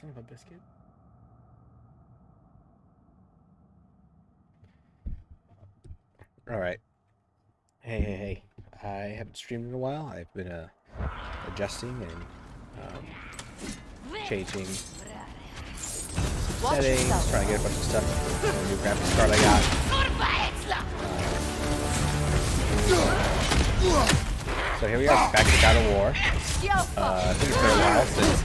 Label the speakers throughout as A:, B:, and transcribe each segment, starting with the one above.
A: son of a biscuit. All right. Hey. I haven't streamed in a while. I've been adjusting and changing settings, trying to get a bunch of stuff. The new graphics card I got. So here we are, back to God of War. I think it's been a while since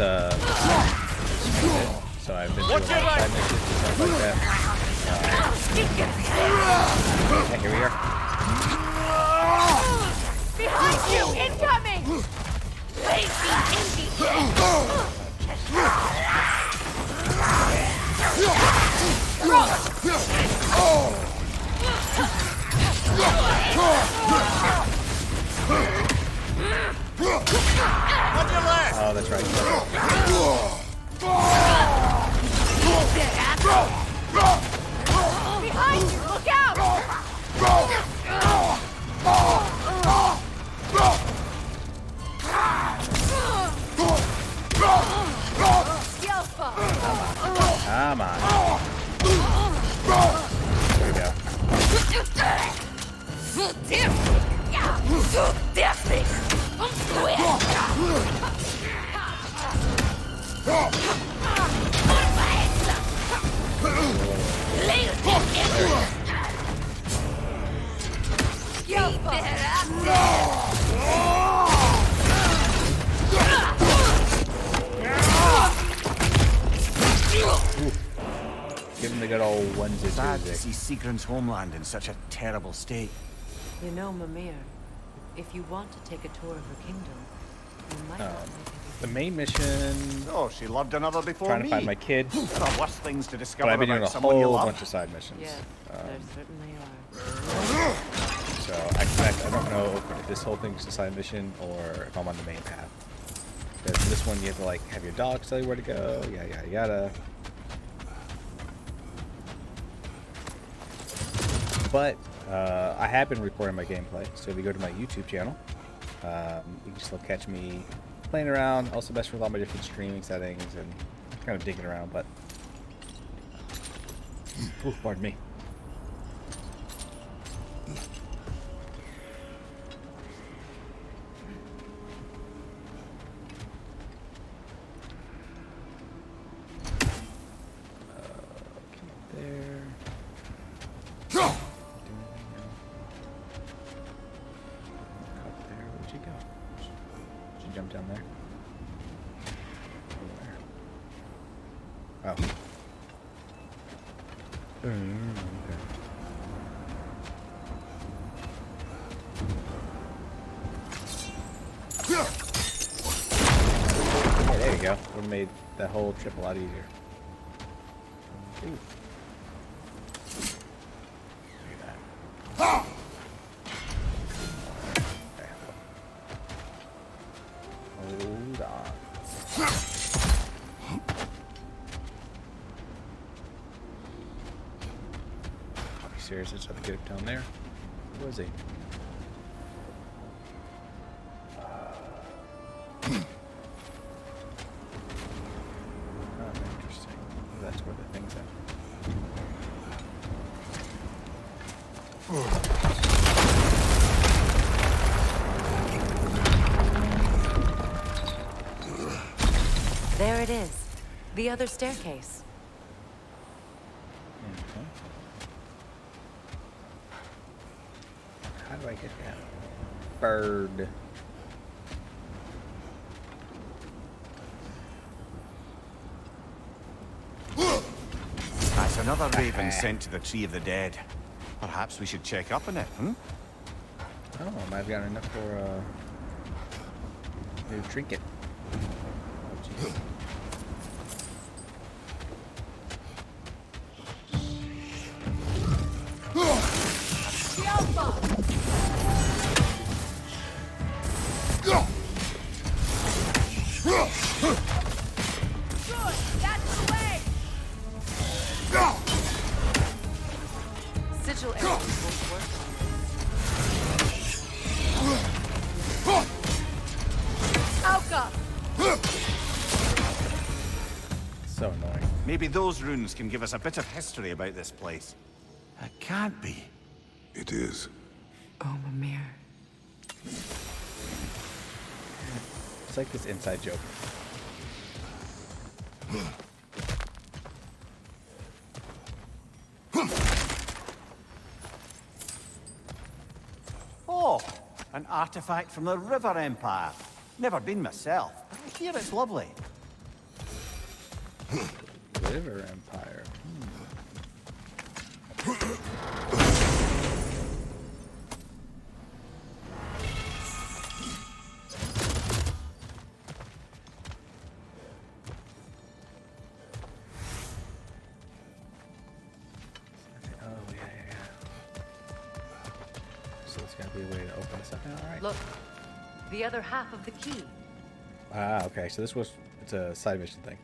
A: streamed it, so I've been doing side missions and stuff like that. Yeah, here we are.
B: Behind you! Incoming! Lazy
A: Oh, that's right.
B: Behind you! Look out!
A: Come on. There we go. Give him the good old onesie.
C: Sad to see Sigrun's homeland in such a terrible state.
D: You know, Mimir, if you want to take a tour of her kingdom, you might not make
A: The main mission.
C: Oh, she loved another before
A: Trying
C: me.
A: to find my kid.
C: There are worse things to discover
A: But I've been doing
C: about
A: a
C: someone you
A: whole
C: love.
A: bunch of side missions.
D: Yes, there certainly are.
A: So I don't know if this whole thing's a side mission or if I'm on the main path. Because this one you have to like have your dog tell you where to go. Yada. But I have been recording my gameplay, so if you go to my YouTube channel, you can still catch me playing around. Also best with all my different streaming settings and kind of digging around. But pardon me. Jump down there. Oh. Okay. Hey, there you go. Would have made that whole trip a lot easier. Ooh. Look at that. Hold on. Are you serious? There's other kid down there? Who was he? Oh, interesting. That's where the thing's at.
D: There it is. The other staircase.
A: Okay. How do I get that bird?
C: That's another raven sent to the Tree of the Dead. Perhaps we should check up on it, hmm?
A: Oh, I might have gotten enough for a new trinket. Oh, geez.
D: Sigil arrows won't work.
C: Maybe those runes can give us a bit of history about this place. It can't be.
E: It is.
D: Oh, Mimir.
A: It's like this inside joke.
C: Oh, an artifact from the River Empire. Never been myself, but I hear it's lovely.
A: River Empire. Oh, yeah. So there's gotta be a way to open this up now, alright.
D: Look, the other half of the key.
A: Ah, okay, so it's a side mission thing.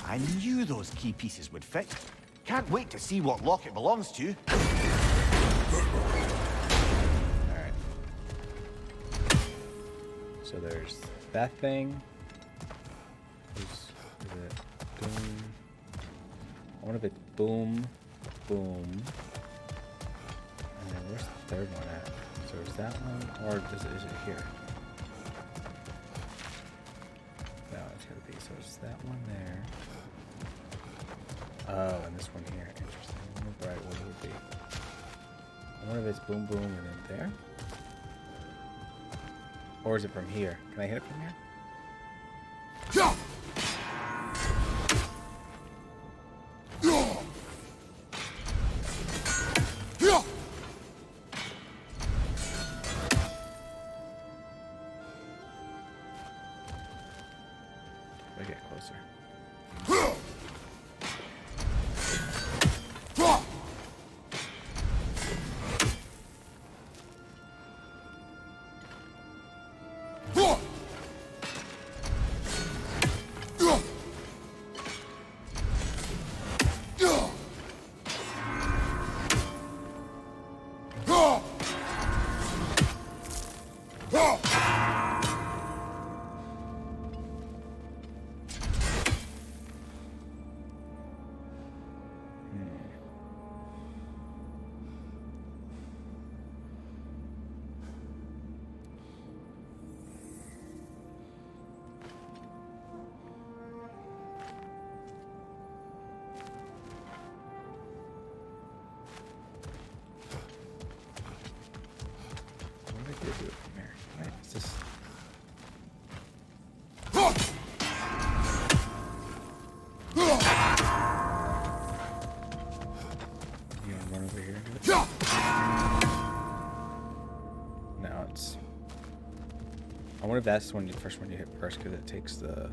C: I knew those key pieces would fit. Can't wait to see what lock it belongs to.
A: Alright. So there's that thing. Is it boom? I wonder if it's boom, boom. And then where's the third one at? So is that one, or is it here? No, it's gotta be. So it's that one there. Oh, and this one here. Interesting. I wonder what the right order would be. I wonder if it's boom, boom, and then there. Or is it from here? Can I hit it from here? I get closer. Do it from here. Right, it's just... You wanna run over here and do it? No, it's... I wonder if that's the first one you hit first, because it takes the...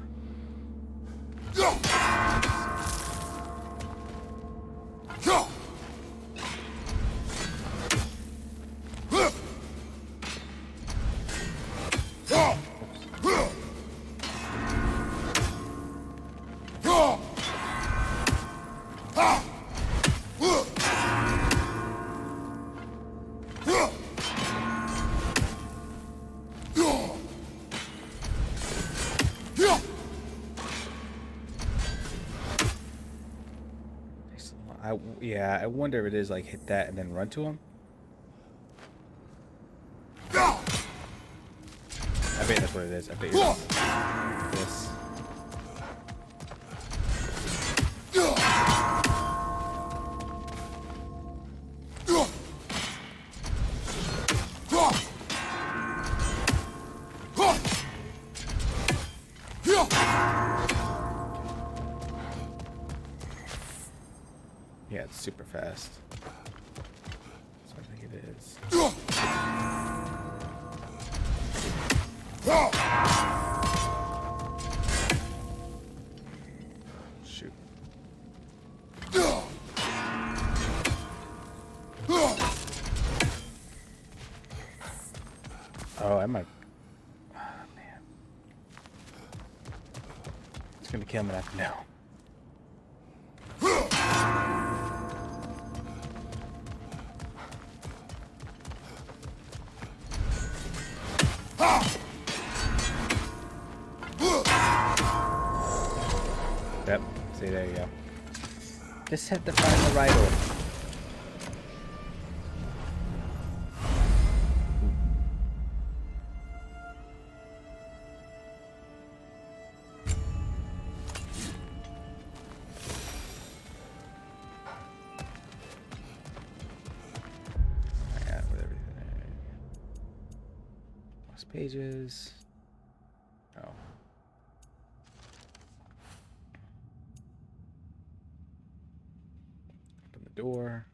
A: Yeah, I wonder if it is like hit that and then run to him. I bet that's what it is. I bet you're this. Yeah, it's super fast. So I think it is. Shoot. Oh, I might. Oh, man. It's gonna kill me after now. Yep, See, there you go. Just had to find the right order. Pages. Oh. Open the door.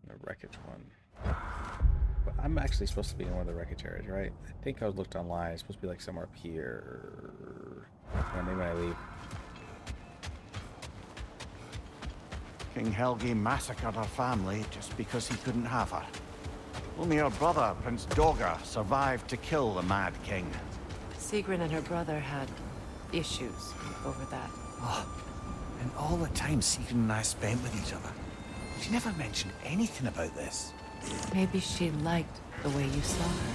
A: The wreckage one. But I'm actually supposed to be in one of the wreckage areas, right? I think I was looked online. It's supposed to be like somewhere up here. Or maybe when I leave.
C: King Helgi massacred her family just because he couldn't have her. Only her brother, Prince Dogger, survived to kill the Mad King.
D: Sigrun and her brother had issues over that.
C: Oh, and all the time Sigrun and I spent with each other. She never mentioned anything about this.
D: Maybe she liked the way you saw her.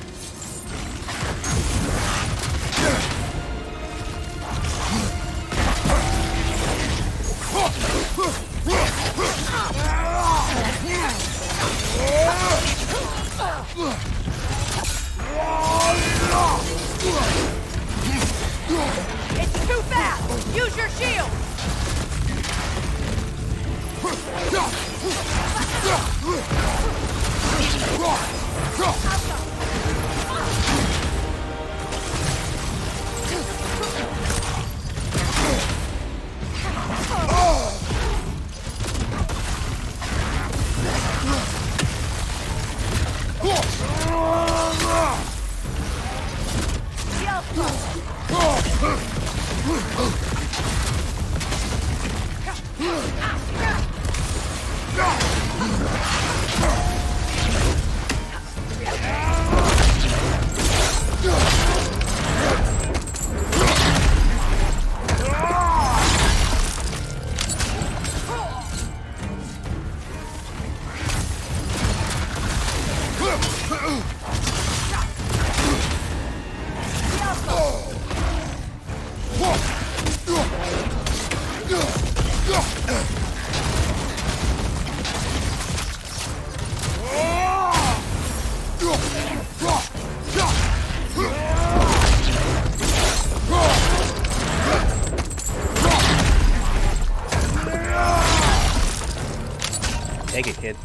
B: It's too fast! Use your shield!
A: Take it, kid.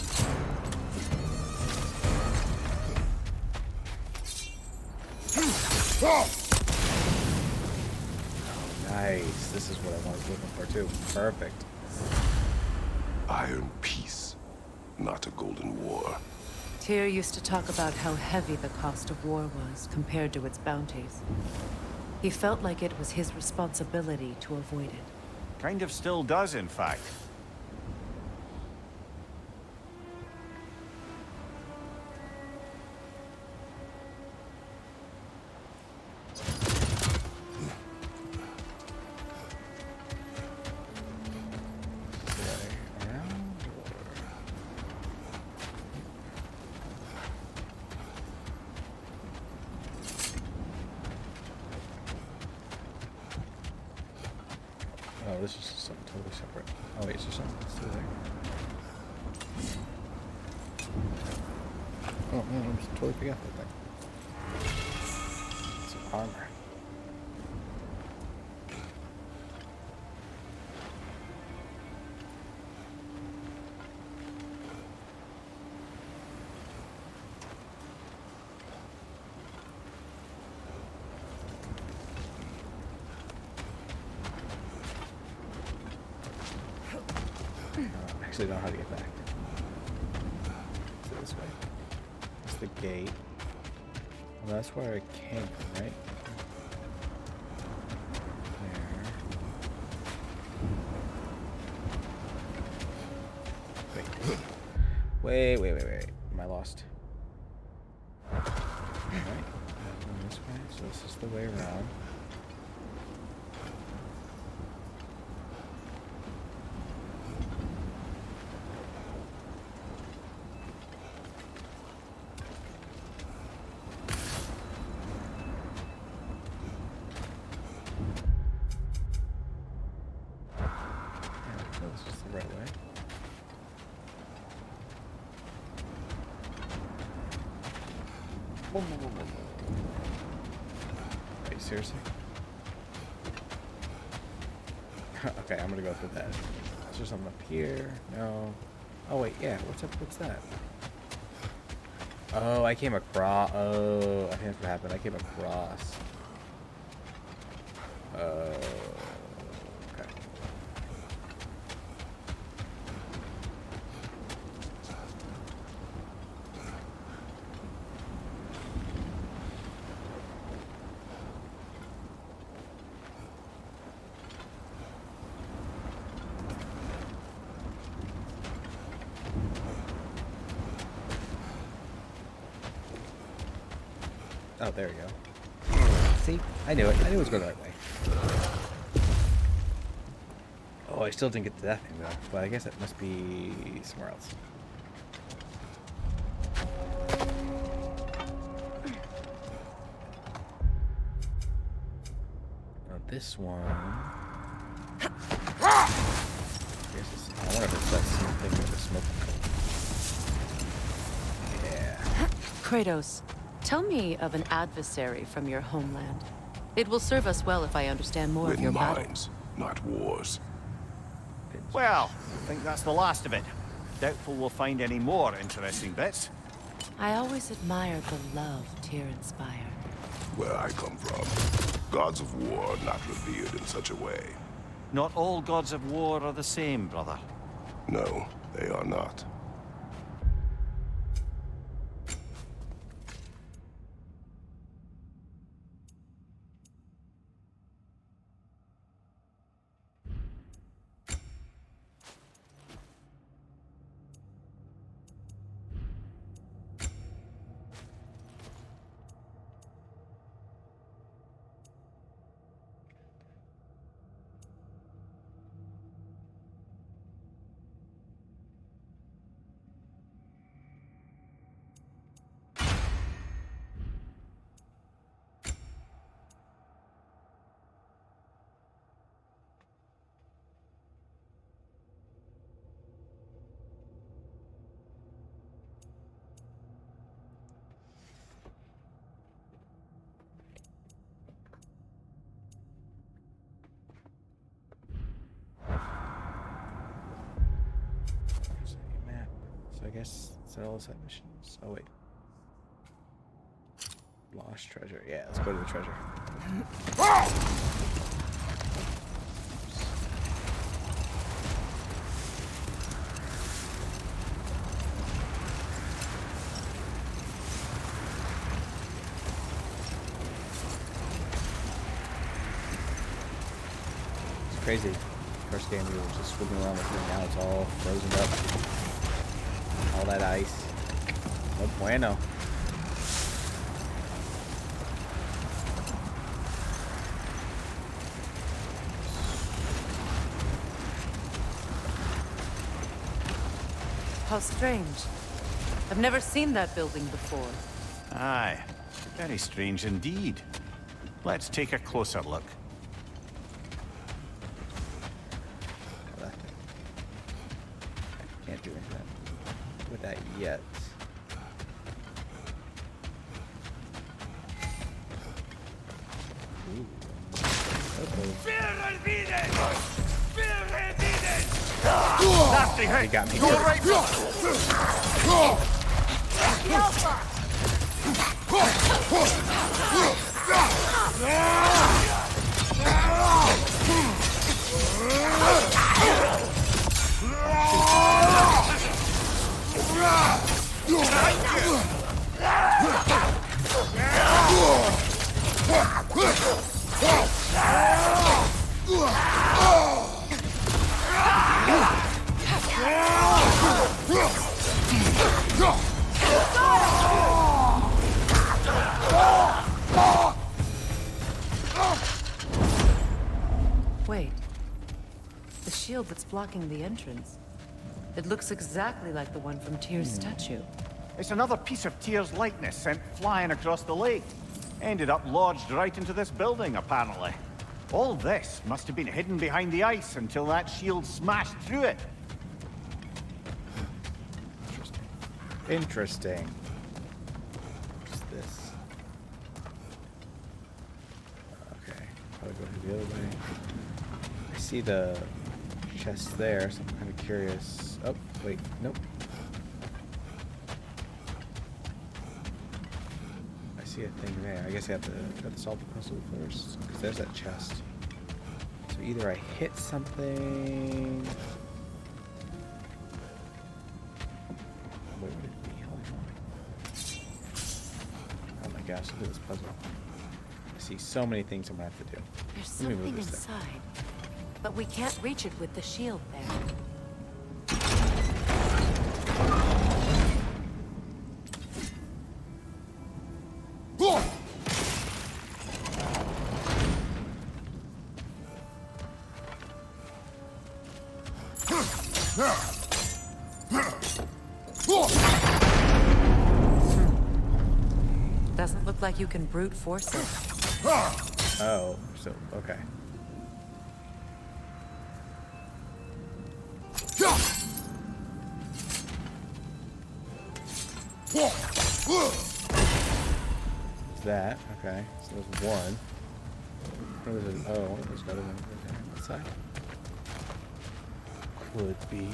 A: Nice. This is what I was looking for too. Perfect.
E: Iron peace, not a golden war.
D: Tyr used to talk about how heavy the cost of war was compared to its bounties. He felt like it was his responsibility to avoid it.
C: Kind of still does, in fact.
A: Oh, this is something totally separate. Oh wait, is there something still there? Oh man, I just totally forgot that thing. Some armor. I actually know how to get back. So this way. It's the gate. Well, that's where I came from, right? There. Wait. Am I lost? Alright. Going this way. So this is the way around. right away. Wait, seriously? Okay, I'm gonna go through that. Is there something up here? No. Oh wait, yeah. What's up? What's that? Oh, I came across. Oh, I think that's what happened. I came across. Okay. Oh, there we go. See? I knew it. I knew it was going the right way. Oh, I still didn't get to that thing, though. But I guess it must be somewhere else. Now, this one... I wonder if it's that same thing with the smoke. Yeah.
D: Kratos, tell me of an adversary from your homeland. It will serve us well if I understand more of your
E: With
D: battle.
E: mines, not wars.
C: Well, I think that's the last of it. Doubtful we'll find any more interesting bits.
D: I always admired the love Tyr inspired.
E: Where I come from, gods of war are not revered in such a way.
C: Not all gods of war are the same, brother.
E: No, they are not.
A: Map. So I guess it's all side missions. Oh wait. Lost treasure. Yeah, let's go to the treasure. It's crazy. First game we were just swimming around with it. Now it's all frozen up. All that ice. No bueno.
D: How strange. I've never seen that building before.
C: Aye, very strange indeed. Let's take a closer look.
A: Can't do anything with that yet. Ooh.
C: Nasty hit!
A: He got me.
C: Go right,
D: Wait. The shield that's blocking the entrance. It looks exactly like the one from Tyr's statue.
C: It's another piece of Tyr's likeness sent flying across the lake. Ended up lodged right into this building, apparently. All this must have been hidden behind the ice until that shield smashed through it.
A: Interesting. What's this? Okay, probably go the other way. I see the chest there, so I'm kind of curious. Oh, wait, nope. I see a thing there. I guess I have to solve the puzzle first, because there's that chest. So either I hit something. What would it be? Hold on. Oh my gosh, look at this puzzle. I see so many things I'm gonna have to do.
D: There's
A: Let me move
D: something
A: this thing.
D: inside, but we can't reach it with the shield there. Doesn't look like you can brute force it.
A: Oh, so okay. Is that okay? So there's one. There's another one over there on the side. Could be.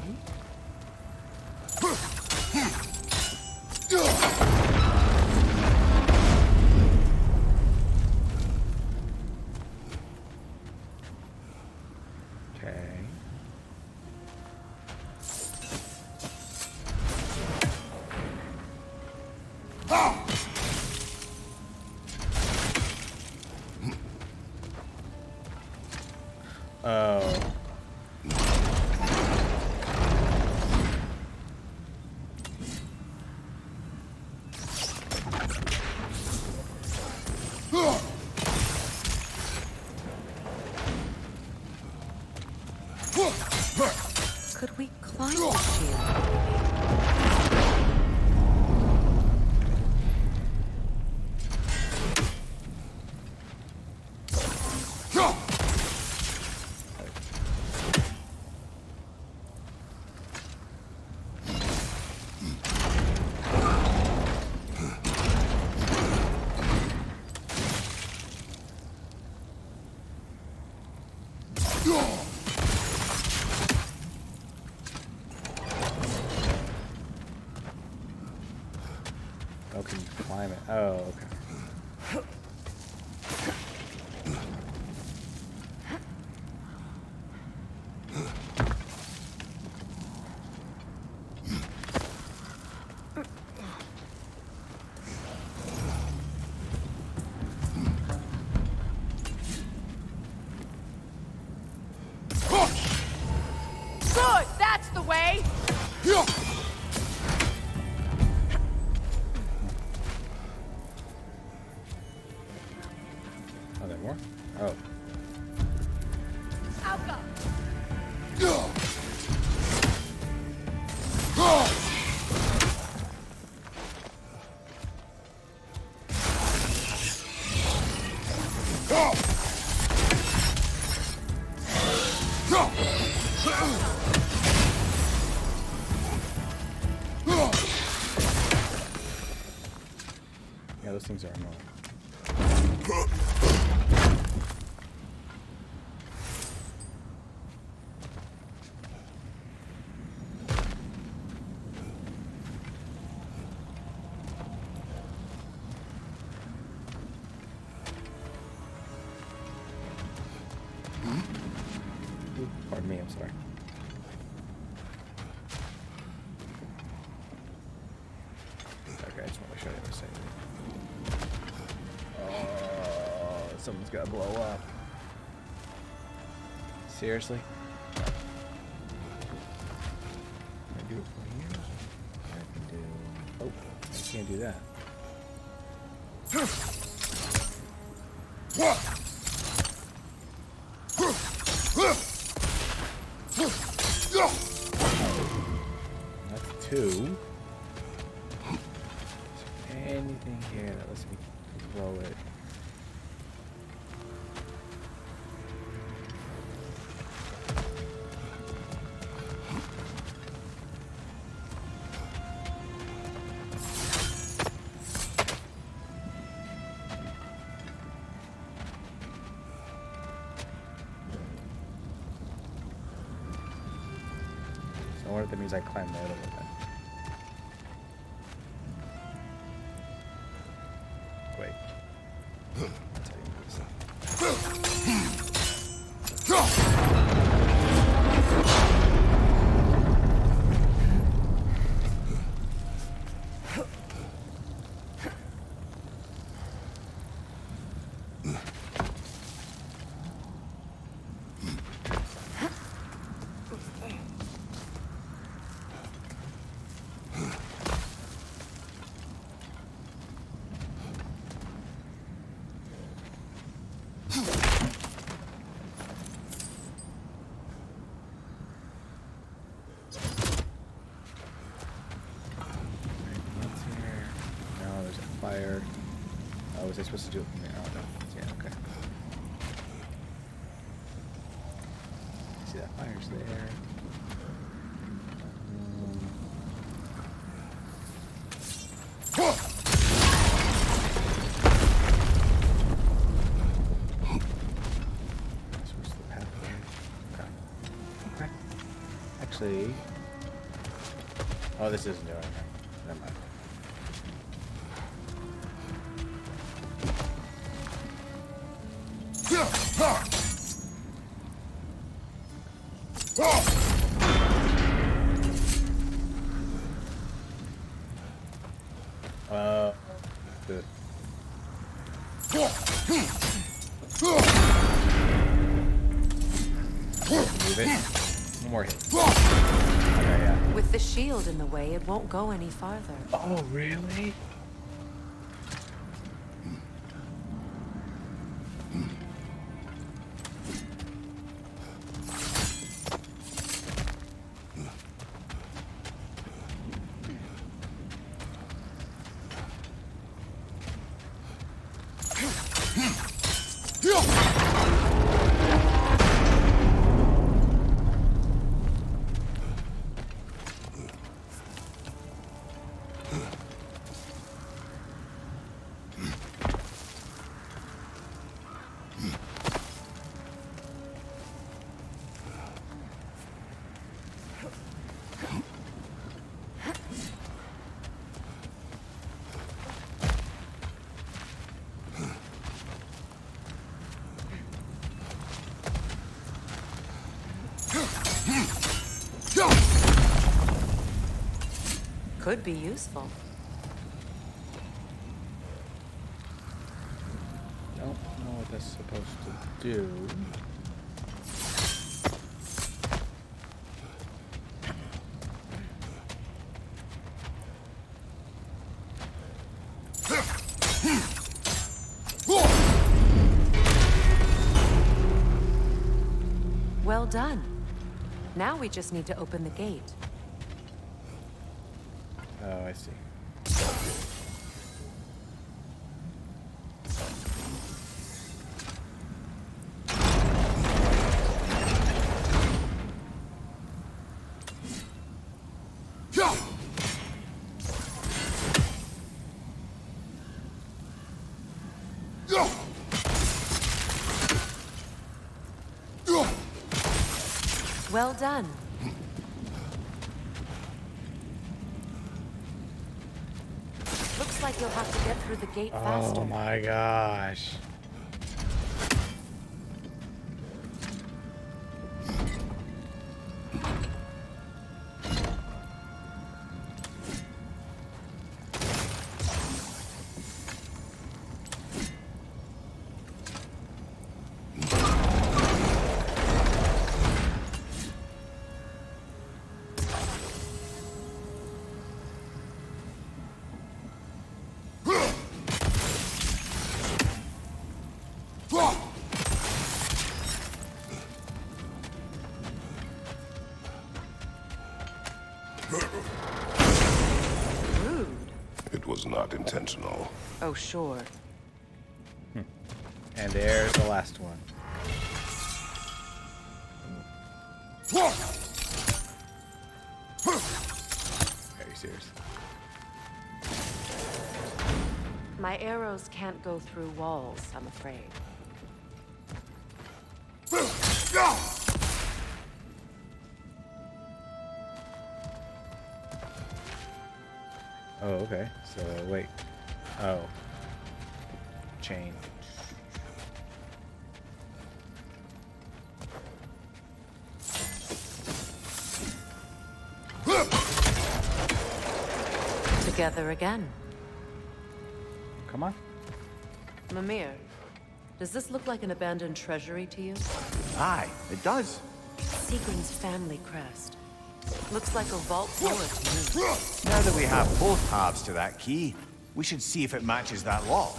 A: Okay. Oh.
D: Could we climb the shield?
A: Oh, can you climb it? Oh, okay.
B: Good! That's the way!
A: Oh, there more? Oh.
B: Alka!
A: Yeah, those things are annoying. Ooh, pardon me, I'm sorry. Okay, I just want to make sure I didn't say anything. Oh, someone's got to blow up. Seriously? Can I do it from here? I can do... Oh, I can't do that. That's two. Is there anything here that lets me blow it? That means I climb that a little bit. Wait. I'll tell you fire. Oh, was I supposed to do it from there? Oh, no. Yeah, okay. See that fire's there. This was the pathway. Okay. Okay. Actually... Oh, this isn't doing anything. Never mind. Good. Move it. One more hit. Okay, yeah.
D: With the shield in the way, it won't go any farther.
A: Oh, really?
D: Could be useful.
A: Don't know what that's supposed to do.
D: Well done. Now we just need to open the gate.
A: Oh, I see.
D: Well done. Looks like you'll have to get through the gate faster.
A: Oh my gosh.
D: Rude.
E: It was not intentional.
D: Oh, sure.
A: And there's the last one. Are you serious?
D: My arrows can't go through walls, I'm afraid.
A: Oh, okay. So, wait. Oh. Chain.
D: Together again.
A: Come on.
D: Mimir, does this look like an abandoned treasury to you?
C: Aye, it does.
D: Seagram's family crest. Looks like a vault door to me.
C: Now that we have both halves to that key, we should see if it matches that lock.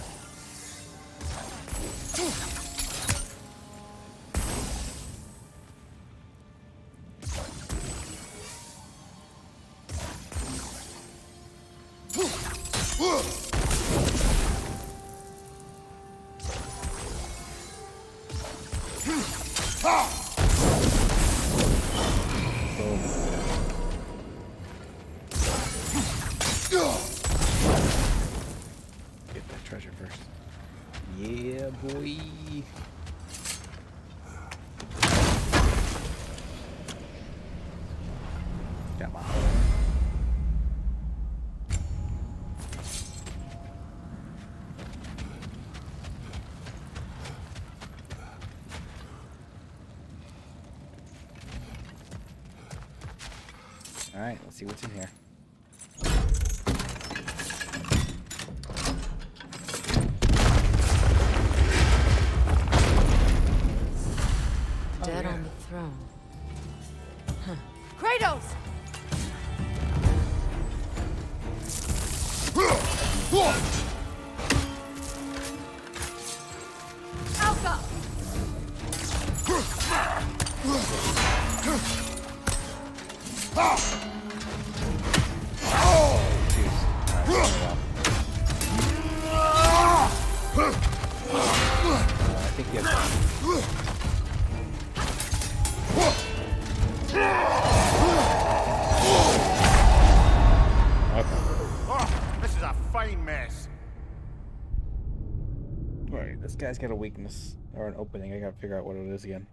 A: Get that treasure first. Yeah, boy. Come on. All right, let's see what's in here.
D: Dead on the throne.
B: Kratos! Alpha!
A: I think you have.
C: Oh, this is a fine mess.
A: Alright, this guy's got a weakness or an opening. I gotta figure out what it is again.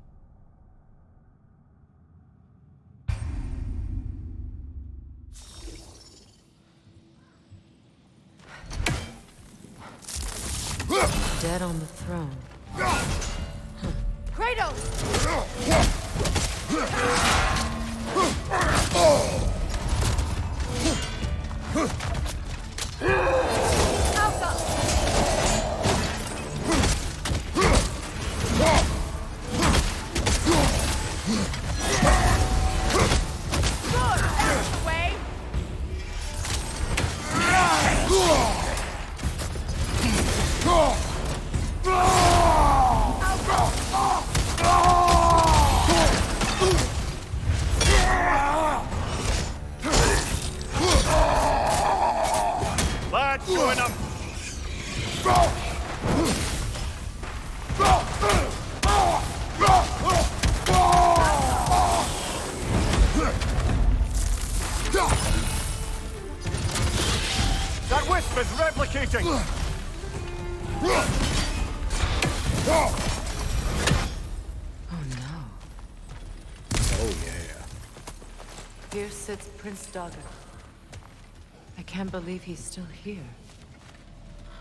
D: Dead on the throne.
B: Kratos!
C: Let's join them. That wisp is replicating.
D: Oh no.
A: Oh yeah.
D: Here sits Prince Dogger. I can't believe he's still here.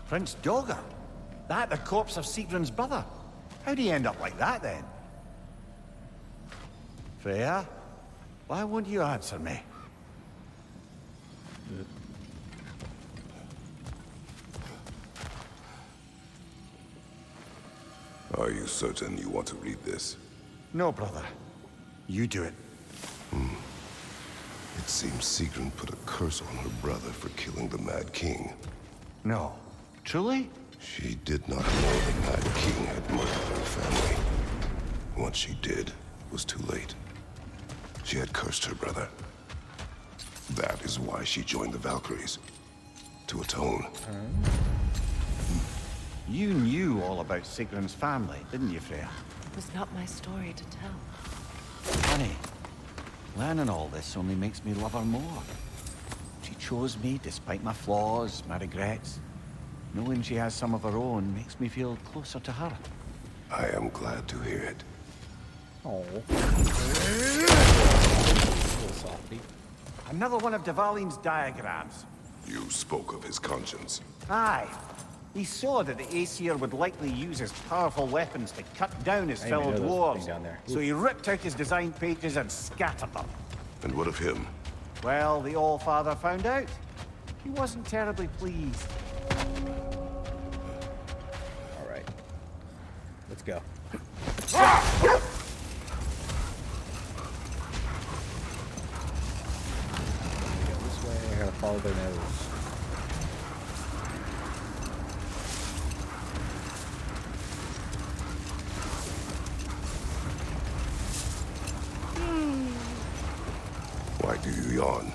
C: Prince Dogger? That the corpse of Sigrun's brother? How'd he end up like that then? Freya? Why won't you answer me?
E: Are you certain you want to read this?
C: No, brother. You do it.
E: It seems Sigrun put a curse on her brother for killing the Mad King.
C: No. Truly?
E: She did not know the Mad King had murdered her family. Once she did, it was too late. She had cursed her brother. That is why she joined the Valkyries. To atone.
C: You knew all about Sigrun's family, didn't you, Freya?
D: It was not my story to tell.
C: Funny. Learning all this only makes me love her more. She chose me despite my flaws, my regrets. Knowing she has some of her own makes me feel closer to her.
E: I am glad to hear it.
A: Oh. Little softy.
C: Another one of Devaline's diagrams.
E: You spoke of his conscience.
C: Aye. He saw that the Aesir would likely use his powerful weapons to cut down his
A: I didn't
C: fellow
A: even know there was a thing
C: dwarves.
A: down there.
C: So he ripped out his design pages and scattered them.
E: And what of him?
C: Well, the All-Father found out. He wasn't terribly pleased.
A: All right. Let's go. Go this way. I gotta follow their nose.
E: Why do you yawn?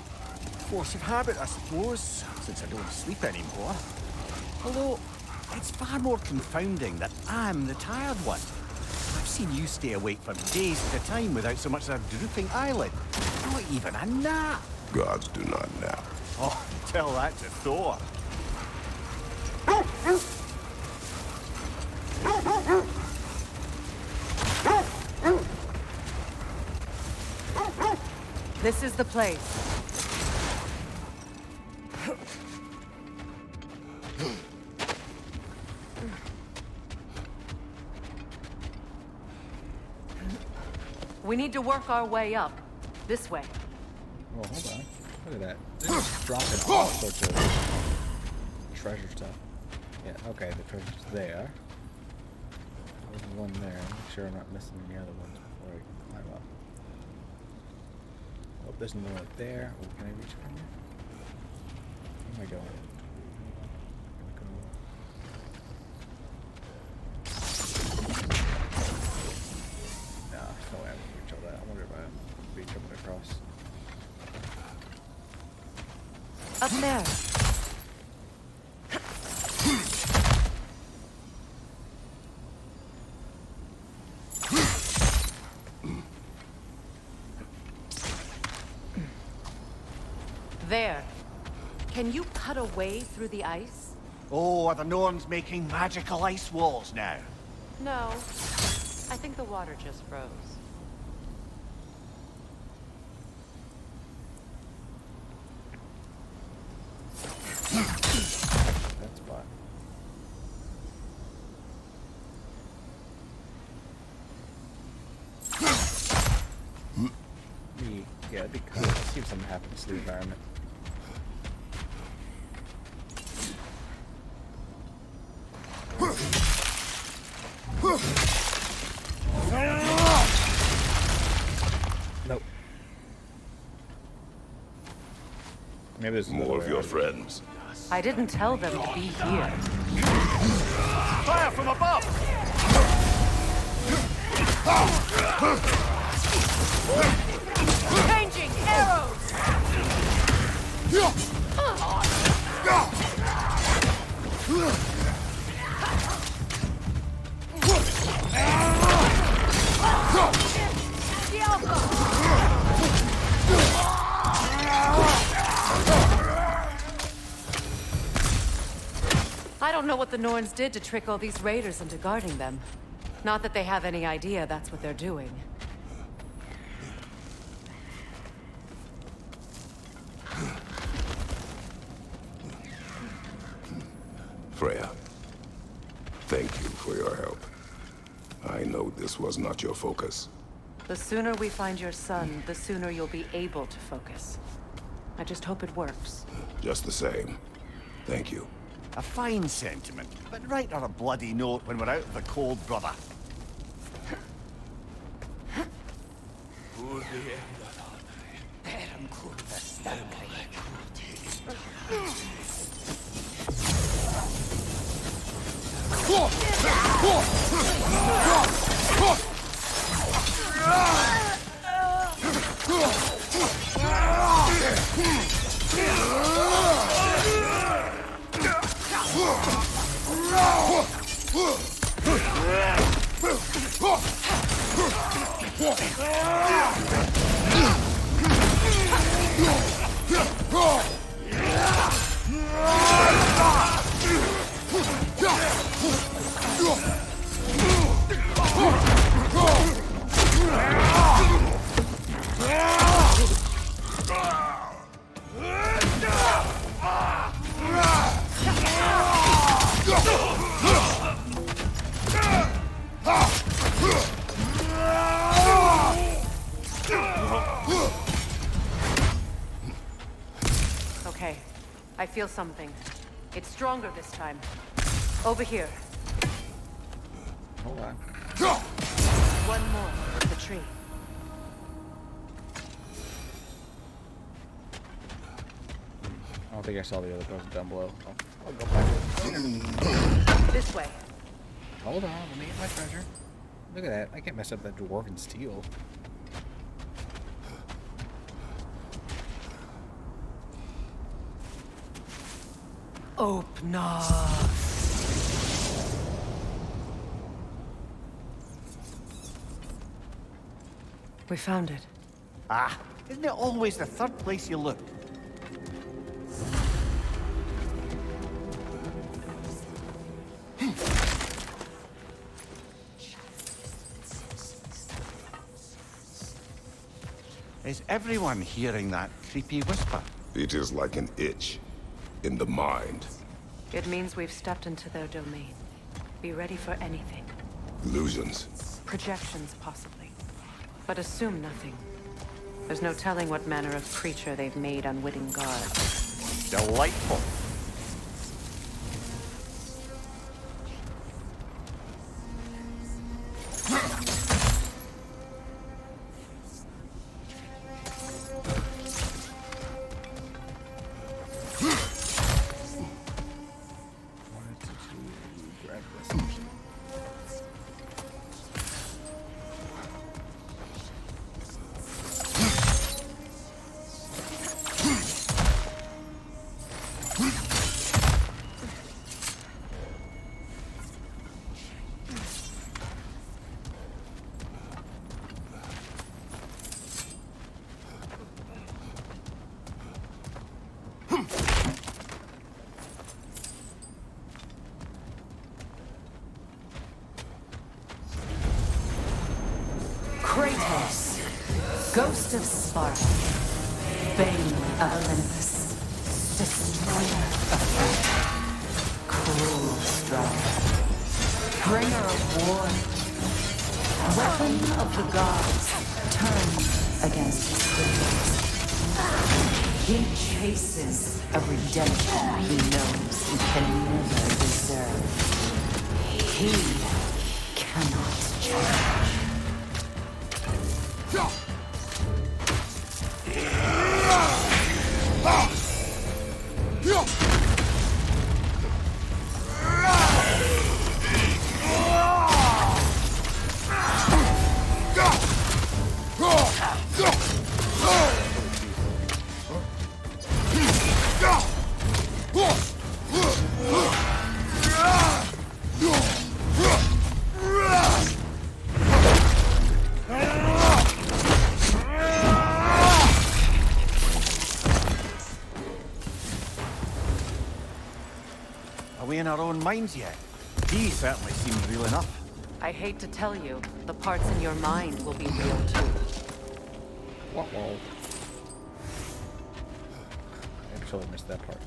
C: Force of habit, I suppose, since I don't sleep anymore. Although, it's far more confounding that I'm the tired one. I've seen you stay awake for days at a time without so much as a drooping eyelid. Not even a nap.
E: Gods do not nap.
C: Oh, tell that to Thor.
D: This is the place. We need to work our way up. This way.
A: Oh, hold on. Look at that. They're just dropping all sorts of treasure stuff. Yeah, okay, the treasure's there. There's one there. Make sure I'm not missing any other ones before I climb up. Oh, there's another one there. Oh, can I reach from here? Where am I going? Nah, there's no way I'm gonna reach all that. I wonder if I'll be coming across.
D: Up there. There. Can you cut a way through the ice?
C: Oh, are the Norns making magical ice walls now?
D: No. I think the water just froze.
A: That spot. Yeah, it'd be cool. Let's see if something happens to the environment. Nope. Maybe there's
E: More of your friends.
D: I didn't tell them to be here.
C: Fire from above!
B: Changing arrows!
D: I don't know what the Norns did to trick all these raiders into guarding them. Not that they have any idea that's what they're doing.
E: Freya, thank you for your help. I know this was not your focus.
D: The sooner we find your son, the sooner you'll be able to focus. I just hope it works.
E: Just the same, thank you.
C: A fine sentiment, but write her a bloody note when we're out of the cold, brother.
D: feel something. It's stronger this time. Over here.
A: Hold on.
D: One more with the tree.
A: I don't think I saw the other person down below. I'll go back.
D: This way.
A: Hold on, let me get my treasure. Look at that. I can't mess up that dwarven steel.
D: Open up. We found it.
C: Ah, isn't it always the third place you look? Is everyone hearing that creepy whisper?
E: It is like an itch in the mind.
D: It means we've stepped into their domain. Be ready for anything.
E: Illusions.
D: Projections, possibly. But assume nothing. There's no telling what manner of creature they've made unwitting guards.
C: Delightful.
A: Wanted to grab this actually.
D: Kratos, Ghost of Sparta, Bane of Olympus, Destroyer of Earth, Cruel Strife, Bringer of War, Weapon of the Gods, turned against his critics. He chases a redemption he knows he can never deserve. He cannot change.
C: Are we in our own minds yet? He certainly seemed real enough.
D: I hate to tell you, the parts in your mind will be real too.
A: Whoa. I actually missed that part.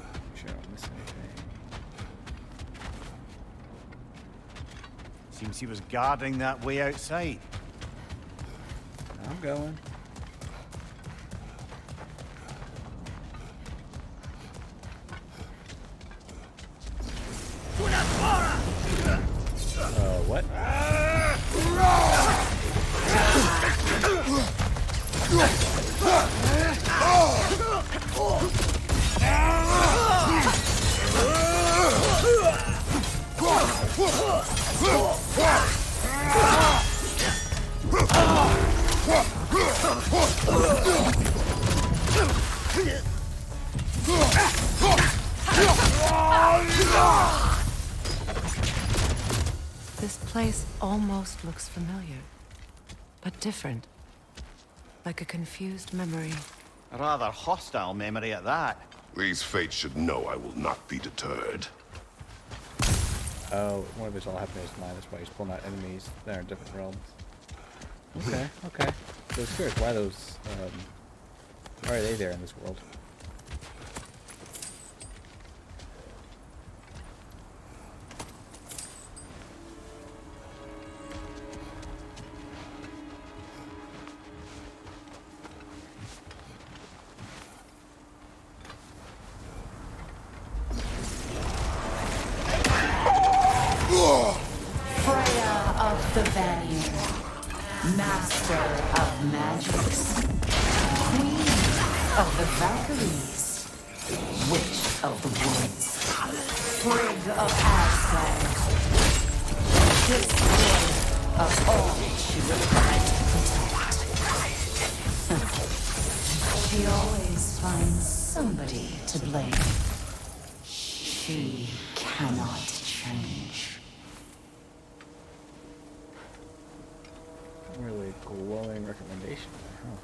A: Make sure I don't miss anything.
C: Seems he was guarding that way outside.
A: I'm going. What?
D: This place almost looks familiar, but different. Like a confused memory.
C: A rather hostile memory at that.
E: These fates should know I will not be deterred.
A: Oh, one of his all happened in his mind. That's why he's pulling out enemies that are in different realms. Okay, okay. So I was curious why those, why are they there in this world?
F: Vanir, master of magics, queen of the Valkyries, witch of the woods, frigg of Asgard, destroyer of all she was trying to protect. She always finds somebody to blame. She cannot change.
A: Really glowing recommendation there, huh?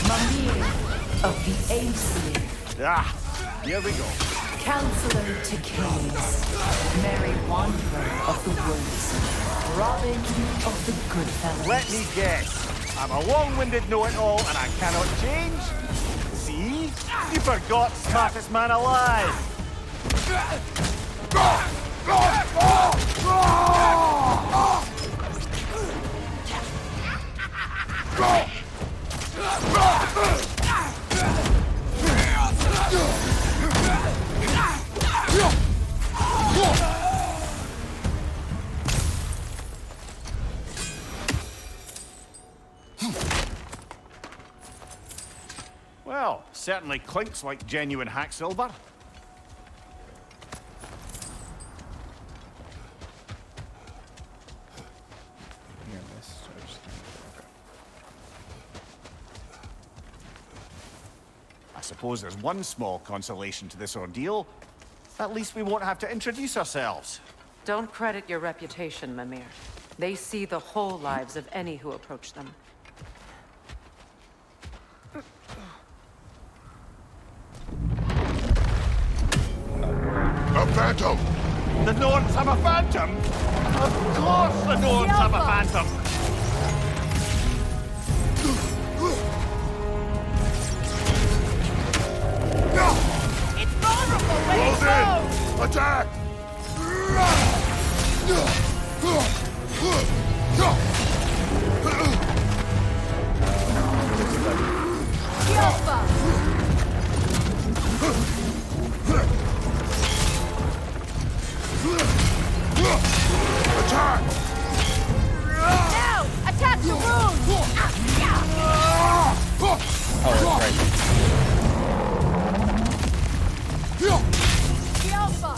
F: Mimir of the Aesir,
C: Ah, here we go.
F: Counselor to Kings, Merry Wanderer of the Woods, Robin of the Goodfellas.
C: Let me guess. I'm a long-winded know-it-all and I cannot change? See? You forgot smartest man alive. Well, certainly clinks like genuine hack silver.
A: Here, this. So I just- okay.
C: I suppose there's one small consolation to this ordeal. At least we won't have to introduce ourselves.
D: Don't credit your reputation, Mimir. They see the whole lives of any who approach them.
E: A phantom!
C: The Norns have a phantom? Of course the Norns have a phantom!
B: It's vulnerable when it
E: Close
B: grows!
E: in! Attack!
B: Alpha!
E: Attack!
B: Now! Attack the wound!
A: Oh, that's right.
B: The Alpha!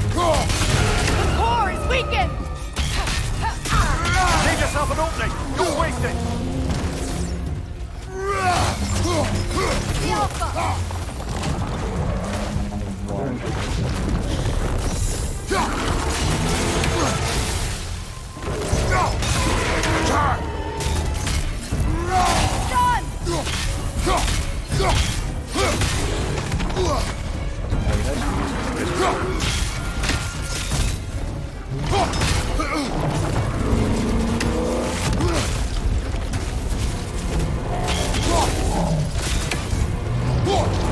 B: The core is weakened!
C: Leave yourself an opening! Don't waste it!
B: The Alpha!
E: Attack!
B: Done!
E: What?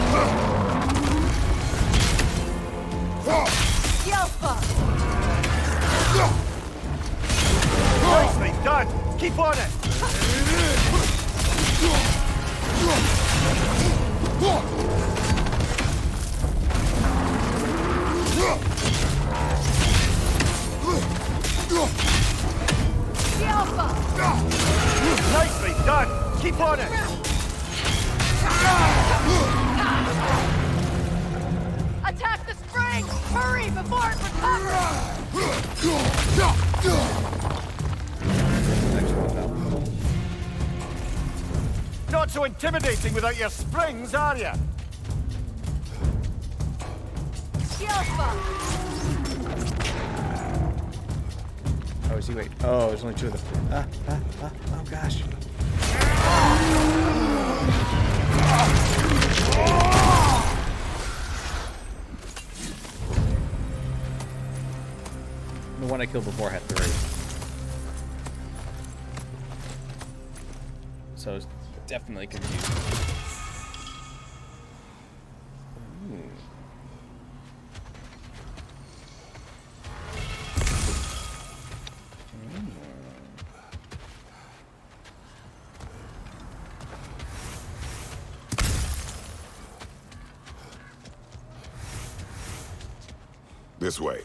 C: not so intimidating without your springs, are you?
B: Alpha.
A: Oh, is he? Wait. Oh, there's only two of them. Oh gosh. The one I killed before had 3. So it's definitely confusing.
E: This way.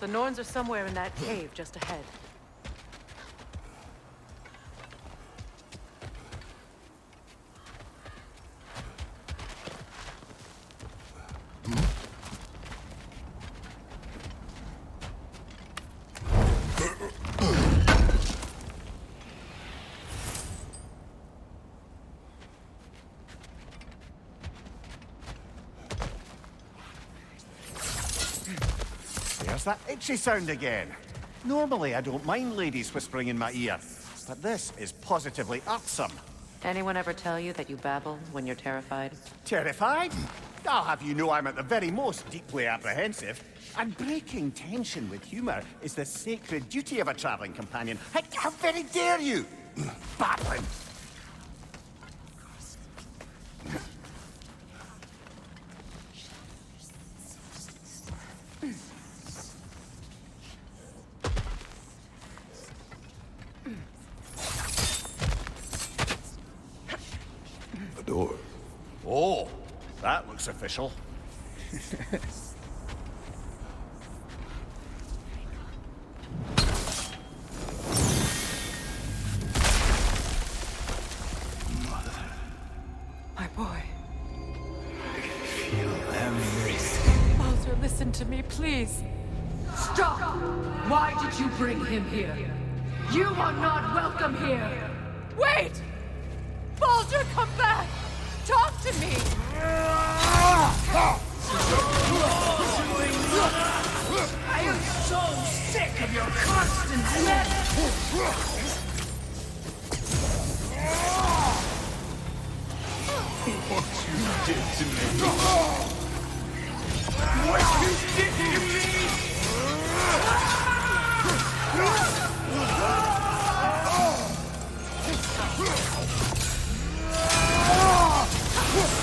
D: The Norns are somewhere in that cave just ahead.
C: There's that itchy sound again. Normally, I don't mind ladies whispering in my ear, but this is positively irksome.
D: Anyone ever tell you that you babble when you're terrified?
C: Terrified? I'll have you know I'm at the very most deeply apprehensive. And breaking tension with humor is the sacred duty of a traveling companion. How very dare you? Babbling.
E: A door.
C: Oh, that looks official.
D: My boy.
G: Feel everything.
D: Baldur, listen to me, please.
F: Stop! Why did you bring him here? You are not welcome here!
B: Wait! Baldur, come back! Talk to me!
F: I am so sick of your constant mess!
G: What you did to me. What you did to me!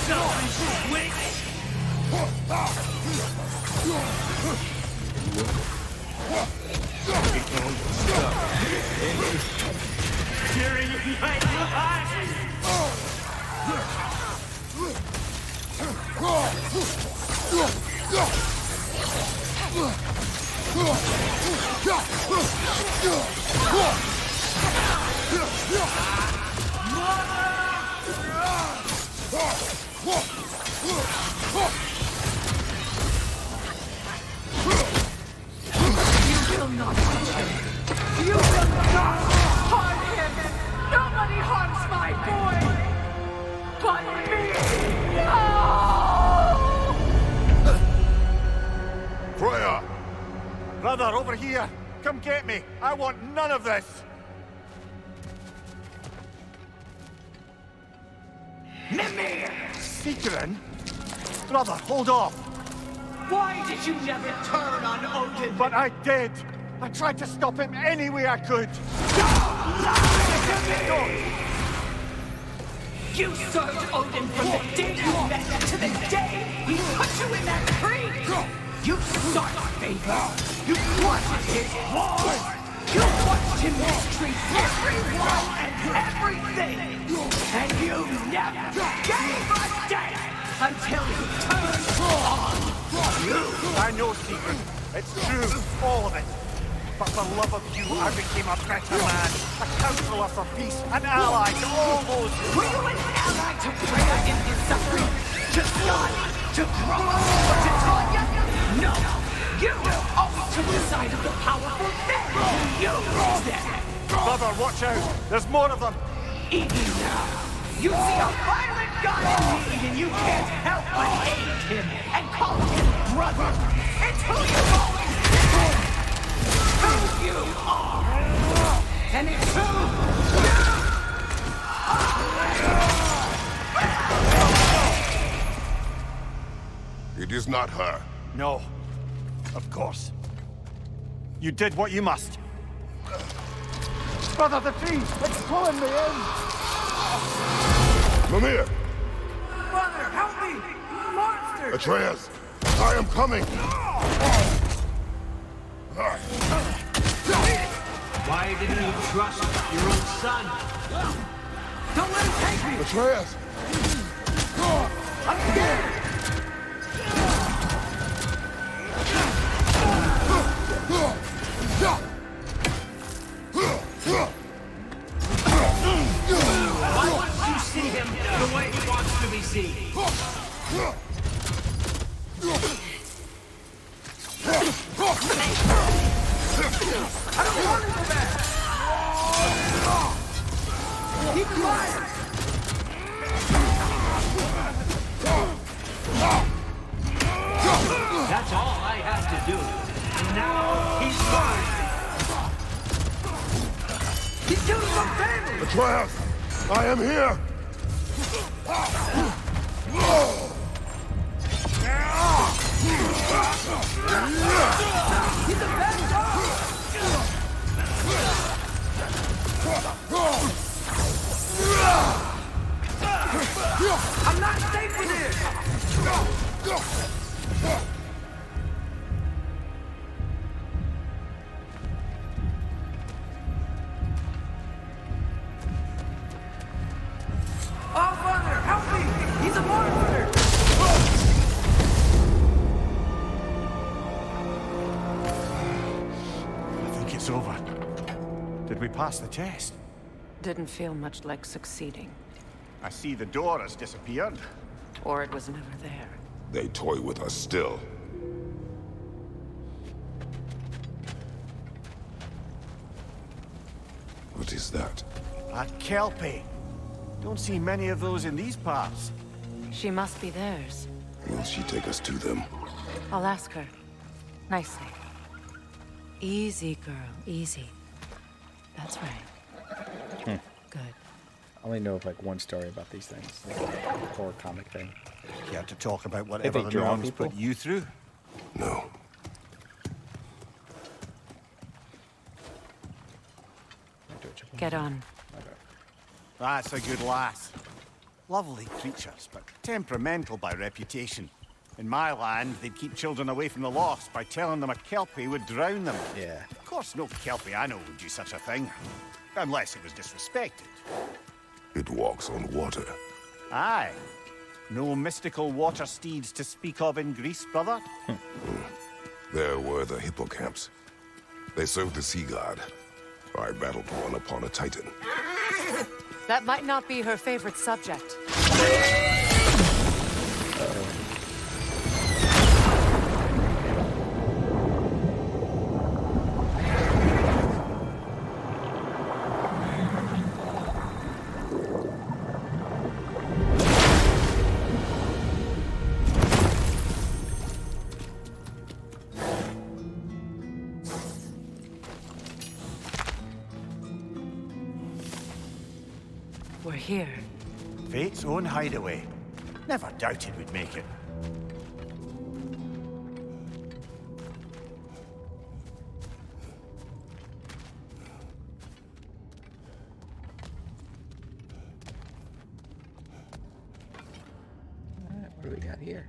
G: Selfish witch! Tearing behind your eyes!
F: You will not touch him! You will not harm him! Nobody harms my boy! But me! No!
E: Freya!
C: Brother, over here! Come get me! I want none of this!
F: Mimir!
C: Sigrun? Brother, hold off!
F: Why did you never turn on Odin?
C: But I did! I tried to stop him any way I could!
F: Don't lie to me! You served Odin from the day you met him to the day he put you in that tree! You sought favor! You wanted his war! You watched him mistreat everyone and everything! And you never gave a damn until he turned on you!
C: I know, Sigrun. It's true, all of it. But for love of you, I became a better man, a counselor for peace, an ally to all those who...
F: Were you an ally to Freya in his suffering? To Scott? To Groa? To Tanya? No! You always took the side of the powerful then! You them!
C: Brother, watch out! There's more of them!
F: Eat me now! You see a violent god in need and you can't help but hate him and call him brother! It's who you've always been! Who you are! And it's who you
E: It is not her.
C: No. Of course. You did what you must. Brother, the tree! It's pulling me in!
E: Mimir!
F: Brother, help me! Monster!
E: Atreus! I am coming!
G: Why didn't you trust your own son?
F: Don't let him take me!
E: Atreus!
F: I'm scared!
G: Why wouldn't you see him the way he wants to be seen?
F: I don't want to go back! Keep quiet!
G: That's all I had to do. And now he's mine.
F: He's killing my family!
E: Atreus! I am here!
F: He's a bad dog! I'm not safe with this! Oh, Father, help me! He's a monster!
C: I think it's over. Did we pass the test?
D: Didn't feel much like succeeding.
C: I see the door has disappeared.
D: Or it was never there.
E: They toy with us still. What is that?
C: A kelpie. Don't see many of those in these parts.
D: She must be theirs.
E: Will she take us to them?
D: I'll ask her. Nicely. Easy, girl. Easy. That's right. Good.
A: I only know of like one story about these things. Like a horror comic thing.
C: Care to talk about whatever
A: they
C: the
A: draw
C: norms
A: people?
C: put you through?
E: No.
D: Get on.
C: That's a good lass. Lovely creatures, but temperamental by reputation. In my land, they'd keep children away from the lost by telling them a kelpie would drown them.
A: Yeah.
C: Of course, no kelpie I know would do such a thing. Unless it was disrespected.
E: It walks on water.
C: Aye. No mystical water steeds to speak of in Greece, brother?
E: There were the hippocamps. They served the sea god. I battled one upon a titan.
D: That might not be her favorite subject. We're here.
C: Fate's own hideaway. Never doubted we'd make it.
A: Alright, what do we got here?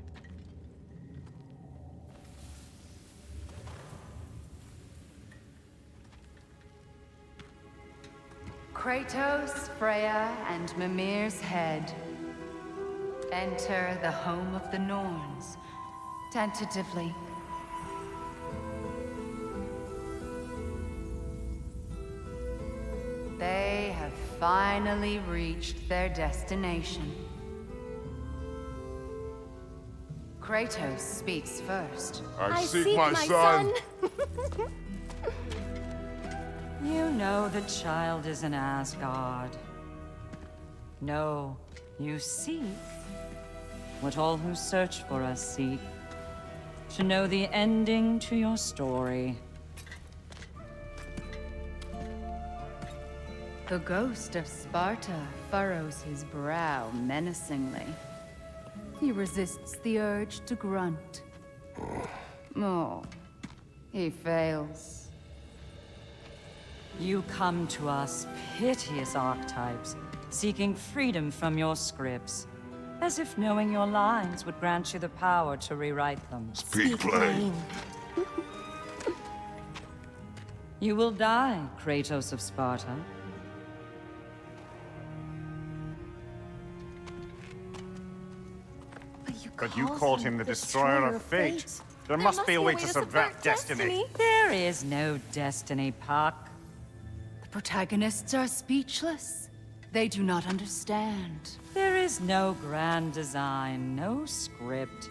B: Kratos, Freya, and Mimir's head. Enter the home of the Norns. Tentatively. They have finally reached their destination. Kratos speaks first.
E: I seek my son.
H: You know the child is in Asgard. No, you seek what all who search for us seek. To know the ending to your story.
B: The ghost of Sparta furrows his brow menacingly. He resists the urge to grunt. Oh, he fails.
H: You come to us, piteous archetypes, seeking freedom from your scripts. As if knowing your lines would grant you the power to rewrite them.
E: Speak plain.
H: You will die, Kratos of Sparta.
I: But you called him the destroyer of fate. There must be a way to subvert destiny.
H: There is no destiny, Puck.
B: The protagonists are speechless. They do not understand.
H: There is no grand design, no script.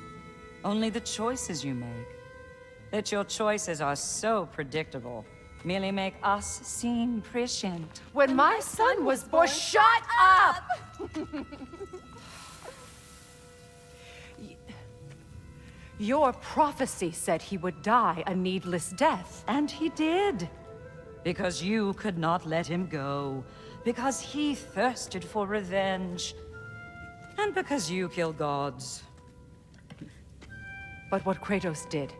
H: Only the choices you make. That your choices are so predictable, merely make us seem prescient.
B: When my son was born, shut up! Your prophecy said he would die a needless death.
H: And he did. Because you could not let him go. Because he thirsted for revenge. And because you kill gods.
B: But what Kratos did,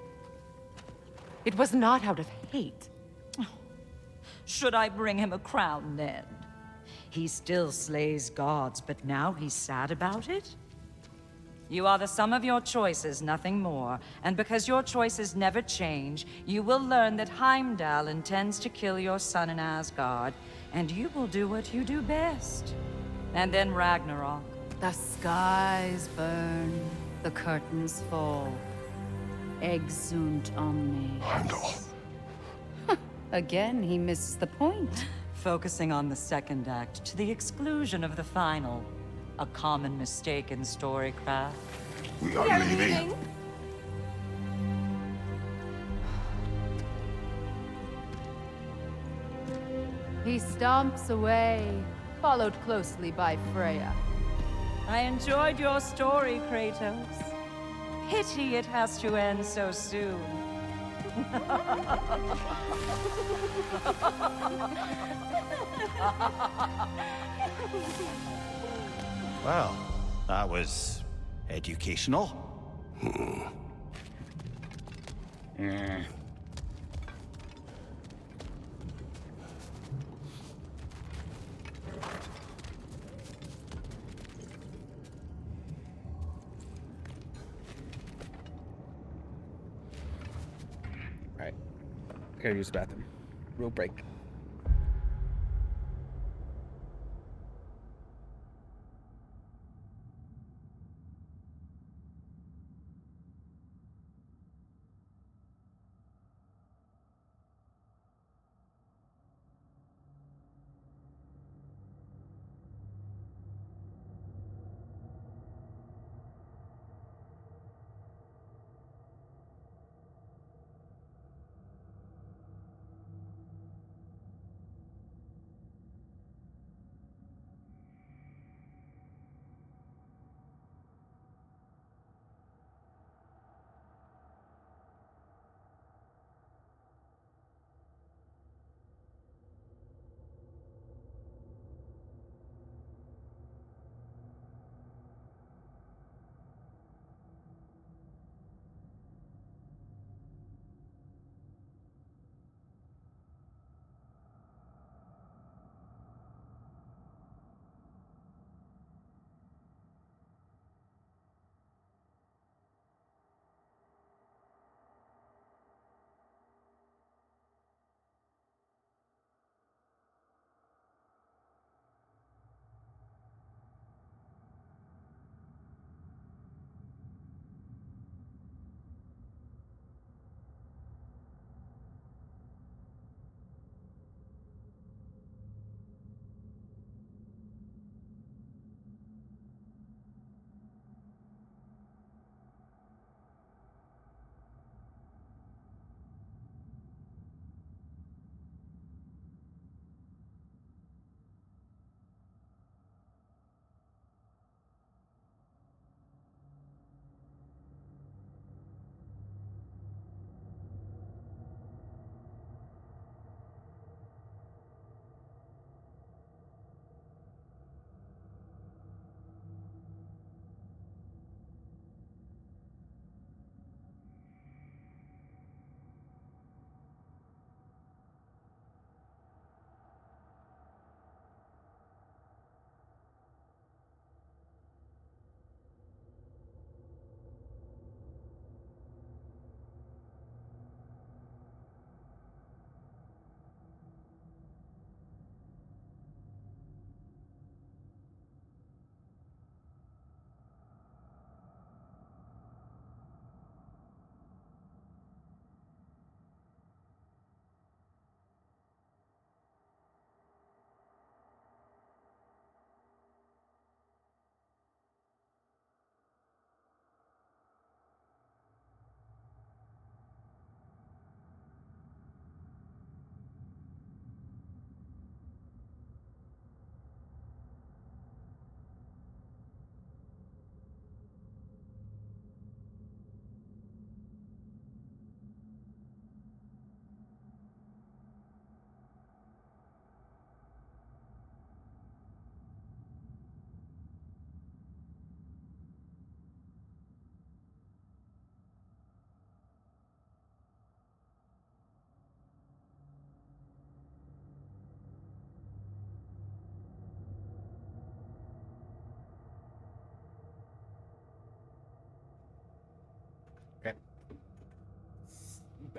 B: it was not out of hate.
H: Should I bring him a crown then? He still slays gods, but now he's sad about it? You are the sum of your choices, nothing more. And because your choices never change, you will learn that Heimdall intends to kill your son in Asgard, and you will do what you do best. And then Ragnarok.
B: The skies burn, the curtains fall. Exunt omnes.
E: Heimdall.
B: Again, he misses the point.
H: Focusing on the second act to the exclusion of the final. A common mistake in storycraft.
E: We are leaving.
B: He stomps away, followed closely by Freya.
H: I enjoyed your story, Kratos. Pity it has to end so soon.
C: Well, that was educational.
A: Right. Gotta use the bathroom. Real break.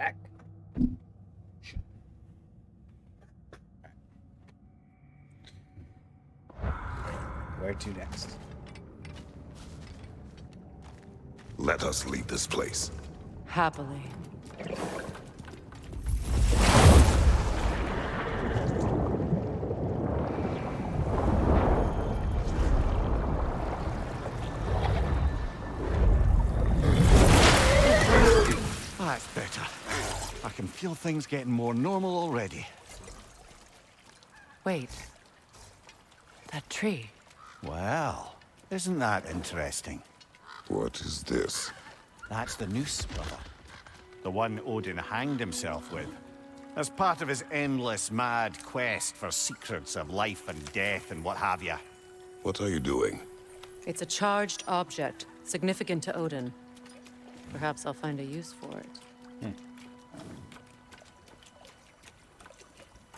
A: back. Where to next?
E: Let us leave this place.
D: Happily.
C: That's better. I can feel things getting more normal already.
D: Wait. That tree.
C: Well, isn't that interesting?
E: What is this?
C: That's the noose, brother. The one Odin hanged himself with. As part of his endless, mad quest for secrets of life and death and what have you.
E: What are you doing?
D: It's a charged object, significant to Odin. Perhaps I'll find a use for it.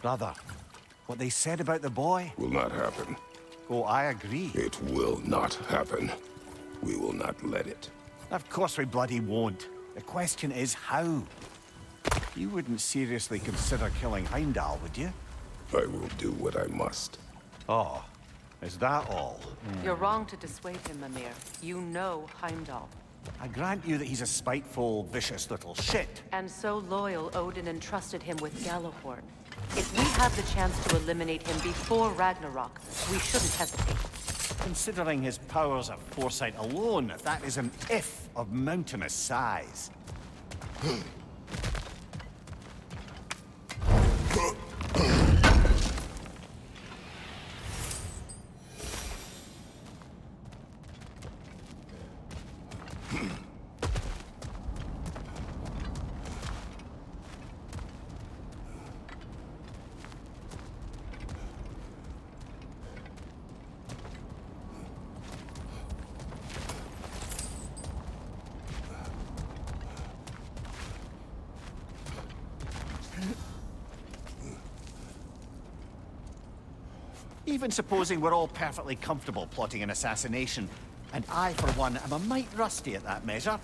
C: Brother, what they said about the boy?
E: Will not happen.
C: Oh, I agree.
E: It will not happen. We will not let it.
C: Of course we bloody won't. The question is how? You wouldn't seriously consider killing Heimdall, would you?
E: I will do what I must.
C: Oh, is that all?
D: You're wrong to dissuade him, Mimir. You know Heimdall.
C: I grant you that he's a spiteful, vicious little shit.
D: And so loyal, Odin entrusted him with Gjallarhorn. If we have the chance to eliminate him before Ragnarok, we shouldn't hesitate.
C: Considering his powers of foresight alone, that is an if of mountainous size. Even supposing we're all perfectly comfortable plotting an assassination, and I, for one, am a mite rusty at that measure,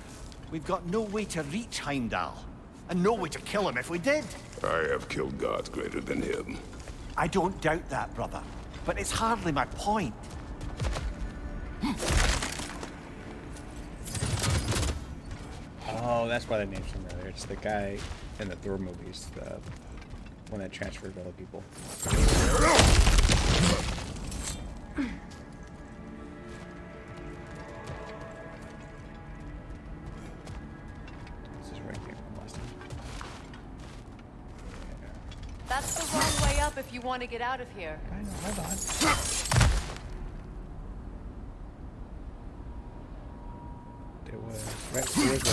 C: we've got no way to reach Heimdall, and no way to kill him if we did.
E: I have killed gods greater than him.
C: I don't doubt that, brother, but it's hardly my point.
A: Oh, that's why the name's familiar. It's the guy in the Thor movies, the one that transferred to other people. This is where I came from last time.
D: That's the wrong way up if you want to get out of here.
A: I know, hold on. There was right before the.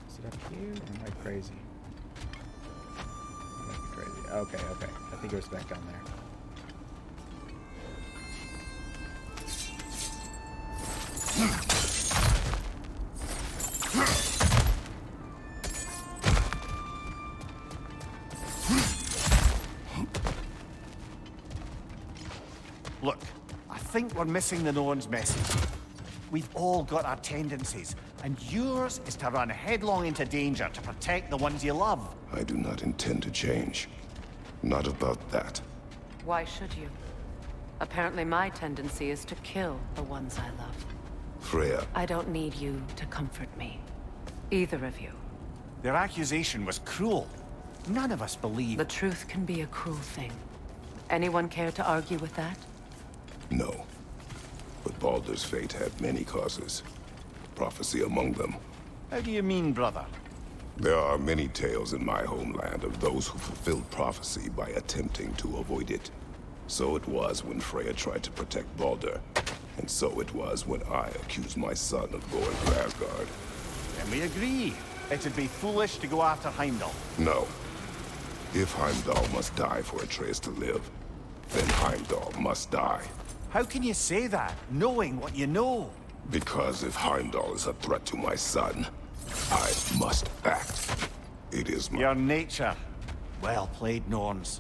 A: Is it up here? Or am I crazy? I might be crazy. Okay, okay. I think it was back down there.
C: Look, I think we're missing the Norn's message. We've all got our tendencies, and yours is to run headlong into danger to protect the ones you love.
E: I do not intend to change. Not about that.
D: Why should you? Apparently my tendency is to kill the ones I love.
E: Freya,
D: I don't need you to comfort me. Either of you.
C: Their accusation was cruel. None of us believe.
D: The truth can be a cruel thing. Anyone care to argue with that?
E: no. But Baldur's fate had many causes. Prophecy among them.
C: How do you mean, brother?
E: There are many tales in my homeland of those who fulfilled prophecy by attempting to avoid it. So it was when Freya tried to protect Baldur. And so it was when I accused my son of going to Asgard.
C: Then we agree. It'd be foolish to go after Heimdall.
E: No. If Heimdall must die for Atreus to live, then Heimdall must die.
C: How can you say that, knowing what you know?
E: Because if Heimdall is a threat to my son, I must act. It is my...
C: Your nature. Well played, Norns.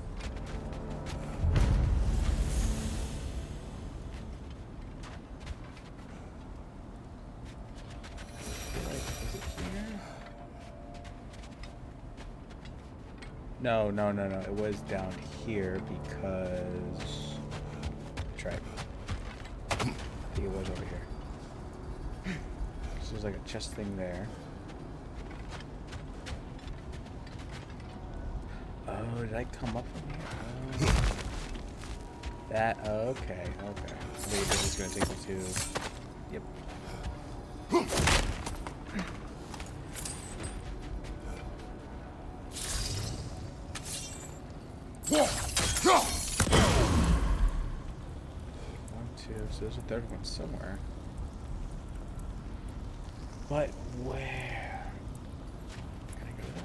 A: No. It was down here because... That's right. I think it was over here. So there's like a chest thing there. Oh, did I come up from here? Oh. That, okay. Maybe this is going to take me to... Yep. One, two, so there's a third one somewhere. But where? Can I go there?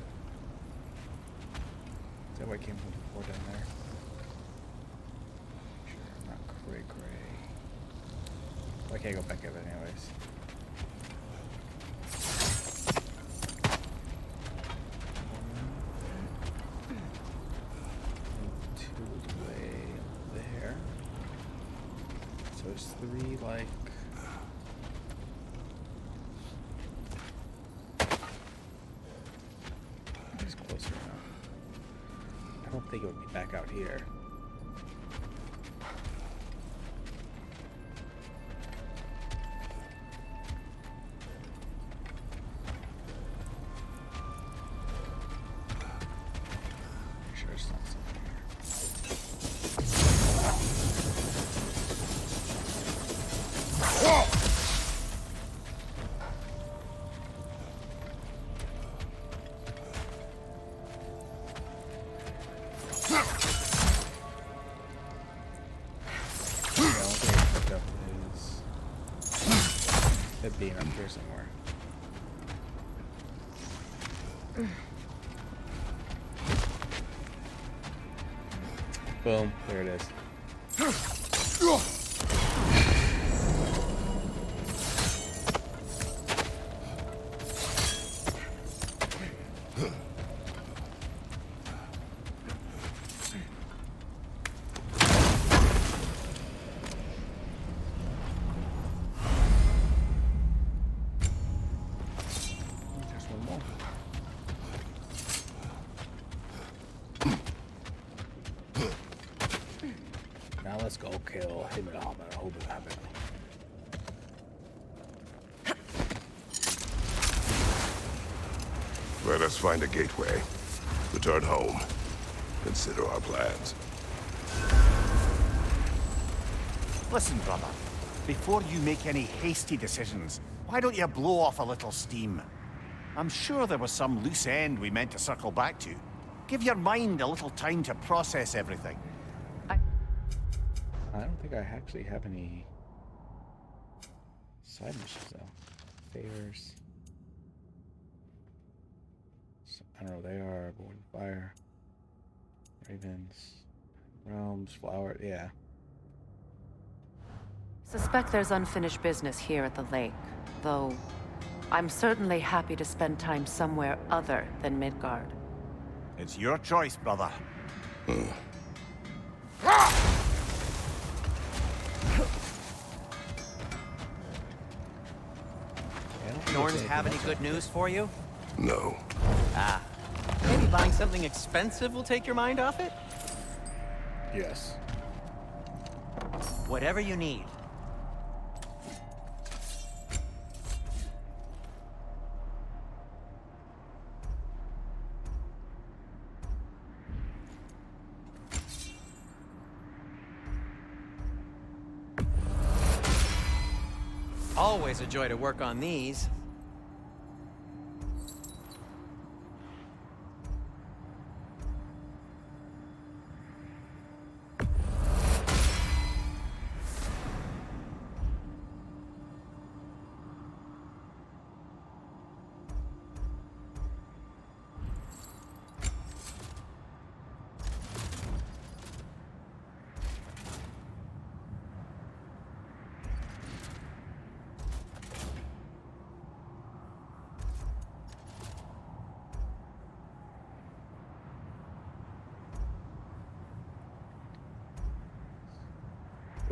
A: Is that where I came from before down there? Sure, not cray. Well, I can't go back up anyways. Two is way there. So it's three like... It's closer now. I don't think it would be back out here. Sure it's not something here. It being up here somewhere. Boom, there it is. Now let's go kill him and Ahmed. I hope it happens.
E: Let us find a gateway. Return home. Consider our plans.
C: Listen, brother. Before you make any hasty decisions, why don't you blow off a little steam? I'm sure there was some loose end we meant to circle back to. Give your mind a little time to process everything.
A: I don't think I actually have any side missions though. Favors. So, I don't know what they are. Born Fire. Ravens. Realms. Flower. Yeah.
D: Suspect there's unfinished business here at the lake, though I'm certainly happy to spend time somewhere other than Midgard.
C: It's your choice, brother.
J: Norns have any good news for you?
E: No.
J: Ah. Maybe buying something expensive will take your mind off it?
A: Yes.
J: Whatever you need. Always a joy to work on these.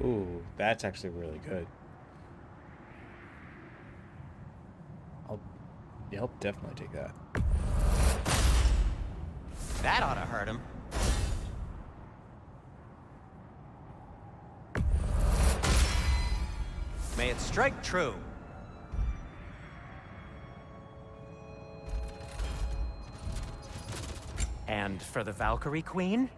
A: Ooh, that's actually really good. I'll definitely take that.
J: That ought to hurt him. May it strike true. And for the Valkyrie Queen?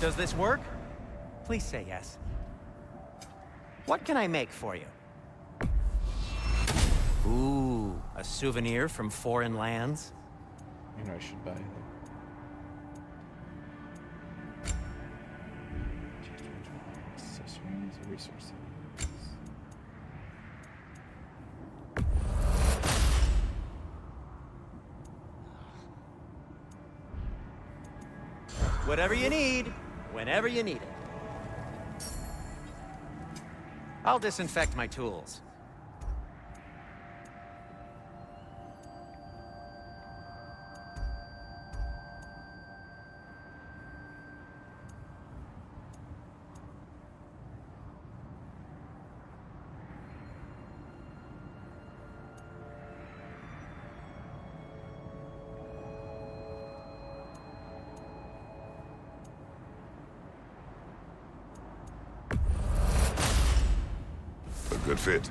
J: Does this work? Please say yes. What can I make for you? Ooh, a souvenir from foreign lands?
A: You know I should buy that. Accessories, resources.
J: Whatever you need, whenever you need it. I'll disinfect my tools.
E: A good fit.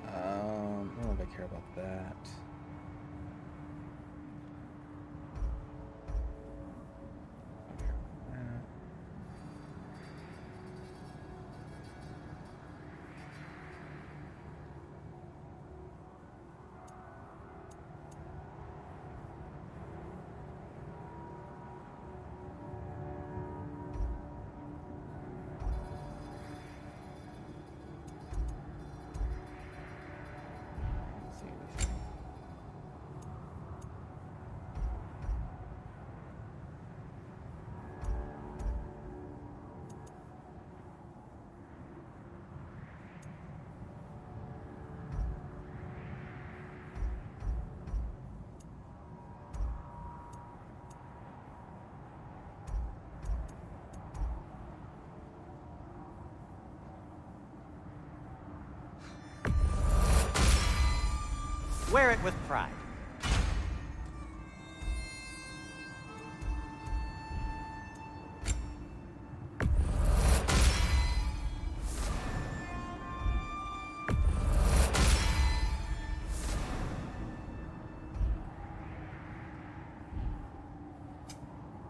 A: I don't know if I care about that.
J: Wear it with pride.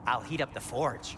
J: I'll heat up the forge.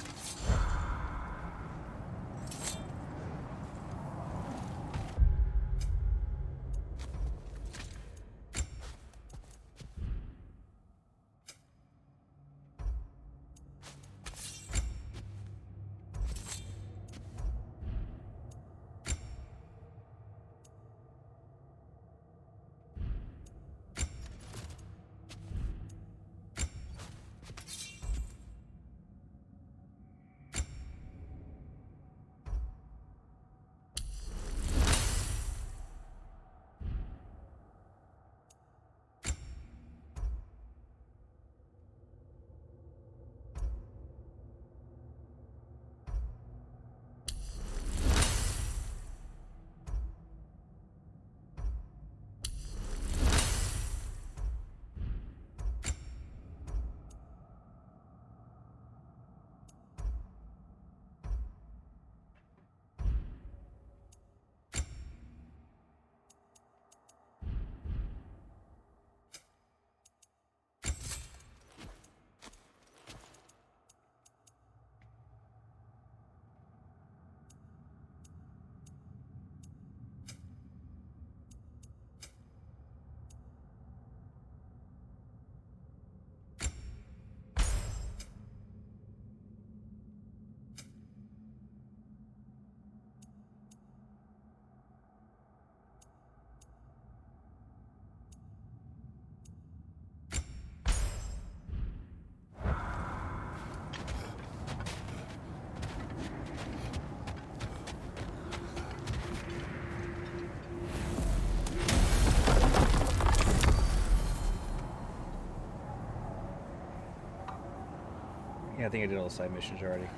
A: Yeah, I think I did all the side missions already.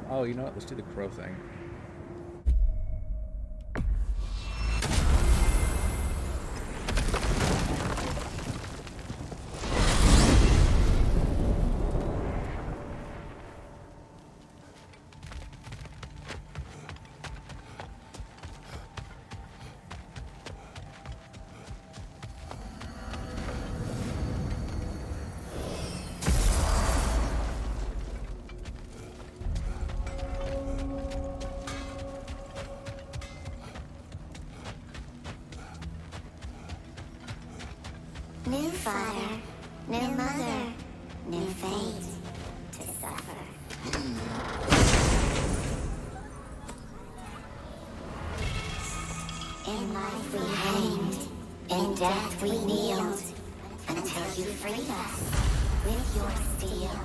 A: Oh, you know what? Let's do the crow thing.
K: New father, new mother, new fate to suffer. In life we hanged, in death we kneeled, until you freed us with your steel.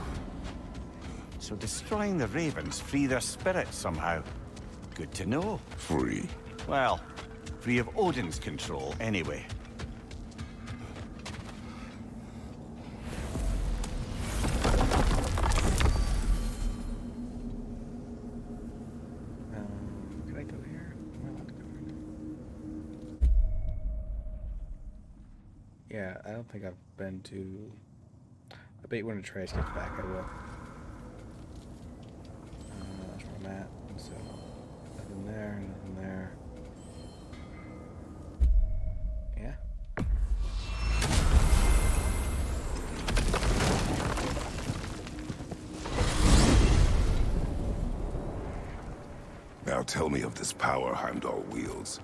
C: So destroying the ravens free their spirits somehow. Good to know.
E: Free?
C: Well, free of Odin's control, anyway.
A: Can I go here? Am I allowed to go here? Yeah, I don't think I've been to... I bet when Atreus gets back, I will. That's where I'm at. So, nothing there, nothing there. Yeah.
E: Now tell me of this power Heimdall wields.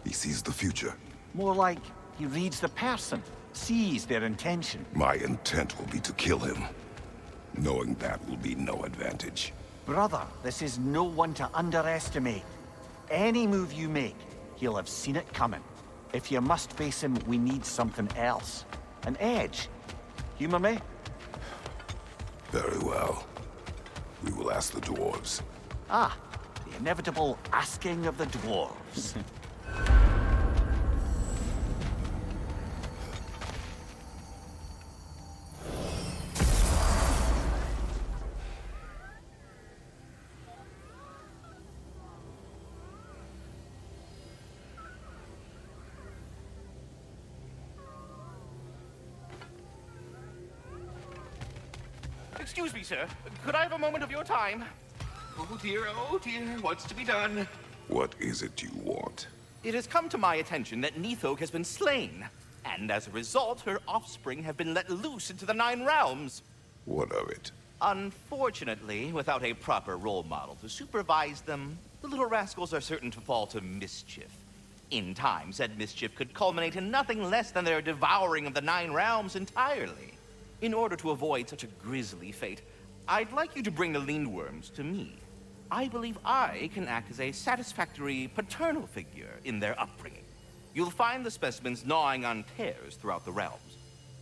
E: He sees the future.
C: More like he reads the person, sees their intention.
E: My intent will be to kill him. Knowing that will be no advantage.
C: Brother, this is no one to underestimate. Any move you make, he'll have seen it coming. If you must face him, we need something else. An edge. Humor me?
E: Very well. We will ask the dwarves.
C: Ah, the inevitable asking of the dwarves.
G: Excuse me, sir. Could I have a moment of your time? Oh dear, what's to be done?
E: What is it you want?
G: It has come to my attention that Nithog has been slain, and as a result, her offspring have been let loose into the Nine Realms.
E: What of it?
G: Unfortunately, without a proper role model to supervise them, the little rascals are certain to fall to mischief. In time, said mischief could culminate in nothing less than their devouring of the Nine Realms entirely. In order to avoid such a grisly fate, I'd like you to bring the Lindworms to me. I believe I can act as a satisfactory paternal figure in their upbringing. You'll find the specimens gnawing on tears throughout the realms.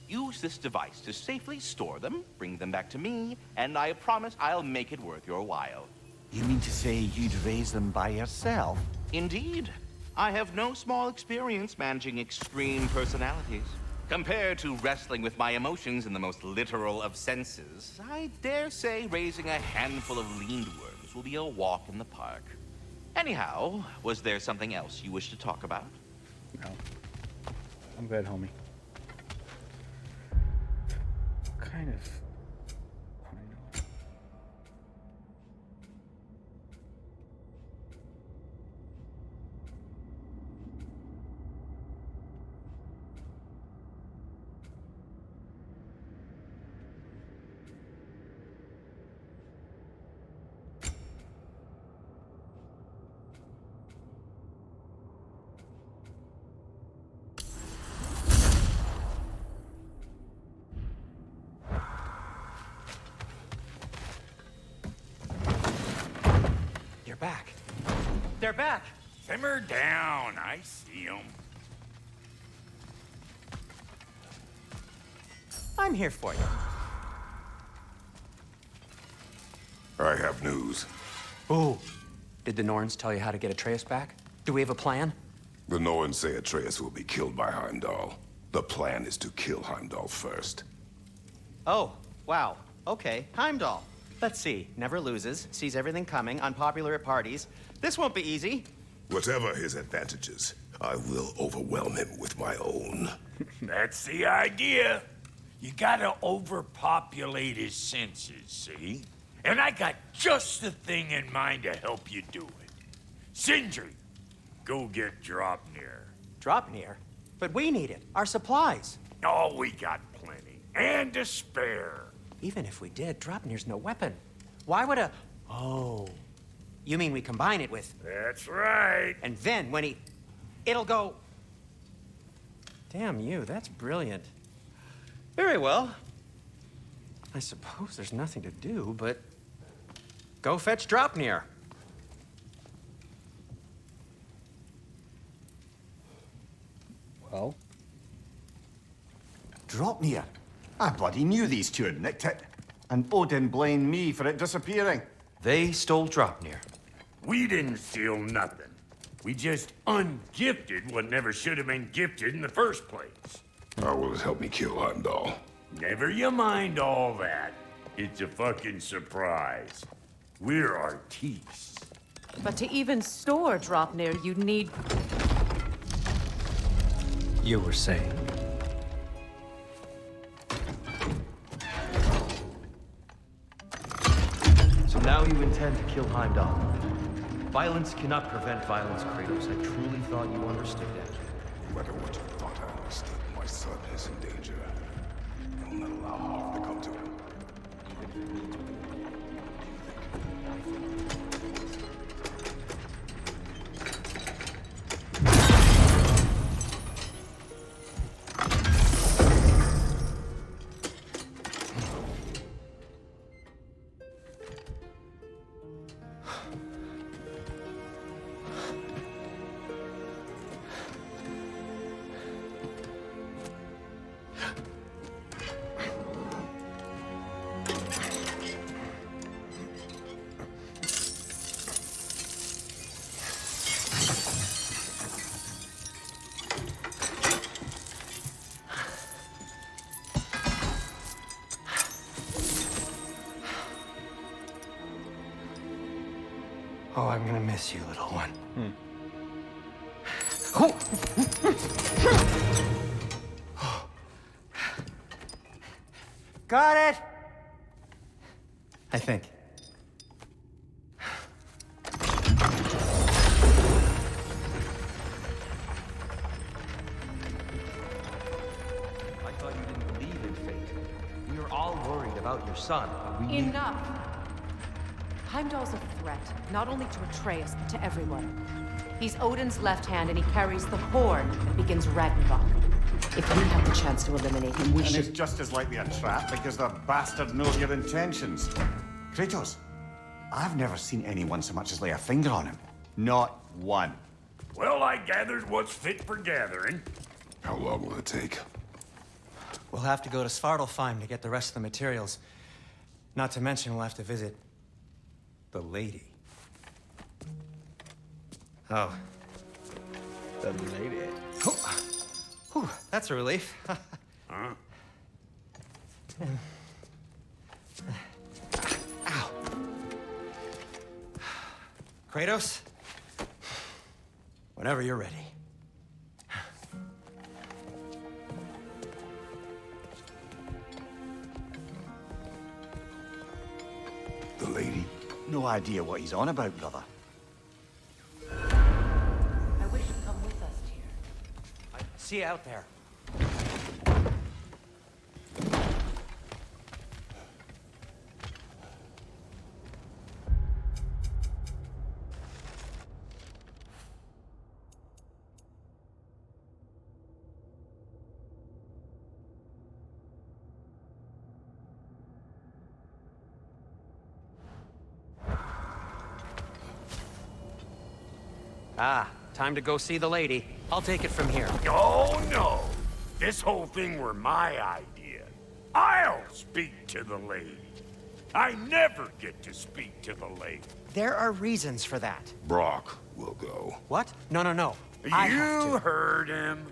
G: Use this device to safely store them, bring them back to me, and I promise I'll make it worth your while.
C: You mean to say you'd raise them by yourself?
G: Indeed. I have no small experience managing extreme personalities. Compared to wrestling with my emotions in the most literal of senses, I dare say raising a handful of Lindworms will be a walk in the park. Anyhow, was there something else you wish to talk about?
A: No. I'm good, homie. Kind of. Oh, you know what?
J: Back. They're back.
I: Simmer down. I see them.
J: I'm here for you.
E: I have news.
J: Oh. Did the Norns tell you how to get Atreus back? Do we have a plan?
E: The Norns say Atreus will be killed by Heimdall. The plan is to kill Heimdall first.
J: Oh, wow. Okay, Heimdall. Let's see. Never loses, sees everything coming, unpopular at parties. This won't be easy.
E: Whatever his advantages, I will overwhelm him with my own.
L: That's the idea. You gotta overpopulate his senses, see? And I got just the thing in mind to help you do it. Sindri, go get Draupnir.
J: Draupnir? But we need it. Our supplies.
L: Oh, we got plenty. And to spare.
J: Even if we did, Draupnir's no weapon. Why would a... Oh. You mean we combine it with...
L: That's right.
J: And then when he... It'll go... Damn you, that's brilliant. Very well. I suppose there's nothing to do, but... Go fetch Draupnir.
A: Well?
C: Draupnir? I bloody knew these two had nicked it. And Odin blamed me for it disappearing.
J: They stole Draupnir.
L: We didn't steal nothing. We just ungifted what never should have been gifted in the first place.
E: How will it help me kill Heimdall?
L: Never you mind all that. It's a fucking surprise. We're artistes.
D: But to even store Draupnir, you'd need...
J: You were saying?
M: So now you intend to kill Heimdall. Violence cannot prevent violence, Kratos. I truly thought you understood that.
E: No matter what you thought I understood, my son is in danger. I will not allow harm to come to him.
J: Oh, I'm gonna miss you, little one. Got it! I think.
M: I thought you didn't believe in fate. We were all worried about your son, but we...
D: Enough! Heimdall's a threat, not only to Atreus, but to everyone. He's Odin's left hand, and he carries the horn that begins Ragnarok. If we have the chance to eliminate him, we
C: And
D: should...
C: it's just as likely a trap because the bastard knows your intentions. Kratos, I've never seen anyone so much as lay a finger on him. Not one.
L: Well, I gathered what's fit for gathering.
E: How long will it take?
J: We'll have to go to Svartalfheim to get the rest of the materials. Not to mention we'll have to visit... the lady. Oh.
A: The lady.
J: Whew, that's a relief.
L: Huh?
J: Ow. Kratos? Whenever you're ready.
E: The lady?
C: No idea what he's on about, brother.
D: I wish you'd come with us, Tyr.
J: See you out there. Ah, time to go see the lady. I'll take it from here.
L: Oh, no. This whole thing were my idea. I'll speak to the lady. I never get to speak to the lady.
J: There are reasons for that.
E: Brock will go.
J: What? No, no, no. I have
L: You
J: to.
L: heard him.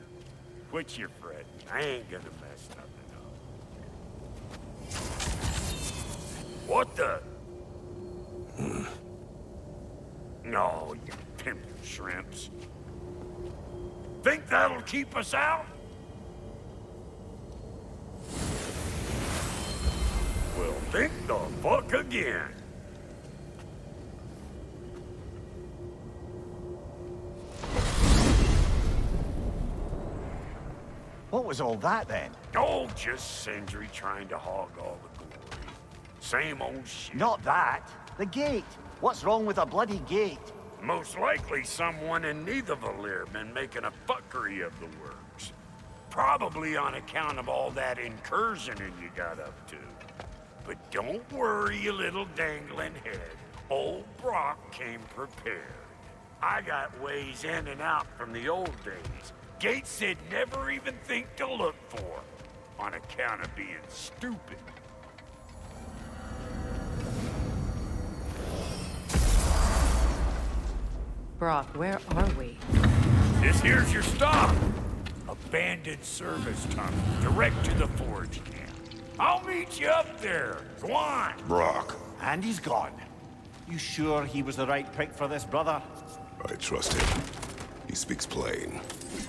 L: Quit your fretting. I ain't gonna mess nothing up. What the? No, you pimp shrimps. Think that'll keep us out? Well, think the fuck again.
C: What was all that then?
L: Oh, just Sindri trying to hog all the glory. Same old shit.
C: Not that. The gate. What's wrong with a bloody gate?
L: Most likely someone in Nidavellir been making a fuckery of the works. Probably on account of all that incursioning you got up to. But don't worry, you little dangling head. Old Brock came prepared. I got ways in and out from the old days. Gates they'd never even think to look for, on account of being stupid.
D: Brock, where are we?
L: This here's your stop. Abandoned service tunnel, direct to the forge camp. I'll meet you up there. Go on.
E: Brock,
C: And he's gone. You sure he was the right pick for this, brother?
E: I trust him. He speaks plain.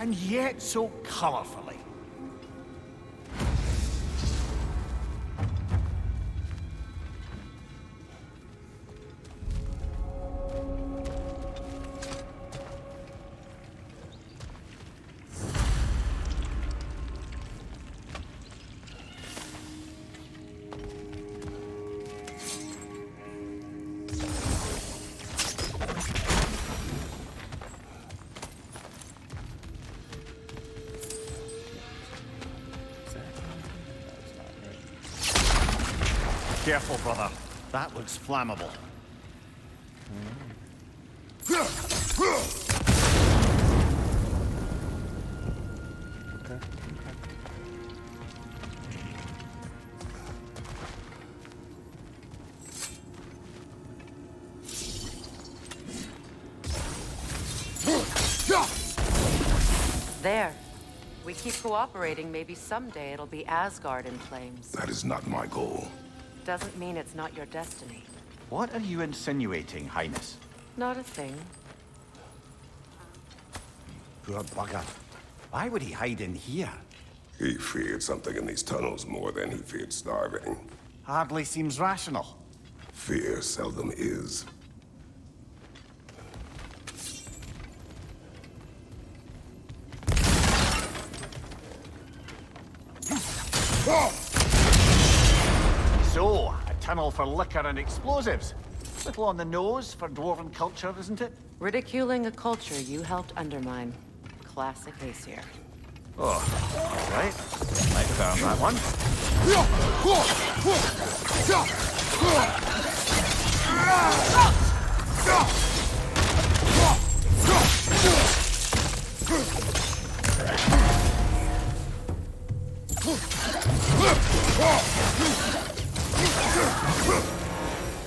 C: And yet so colorfully. Careful, brother. That looks flammable.
D: There. We keep cooperating, maybe someday it'll be Asgard in flames.
E: That is not my goal.
D: Doesn't mean it's not your destiny.
C: What are you insinuating, Highness?
D: Not a thing.
C: Poor bugger. Why would he hide in here?
E: He feared something in these tunnels more than he feared starving.
C: Hardly seems rational.
E: Fear seldom is.
C: So, a tunnel for liquor and explosives. Little on the nose for dwarven culture, isn't it?
D: Ridiculing a culture you helped undermine. Classic Aesir.
C: Oh, all right. Might have found that one.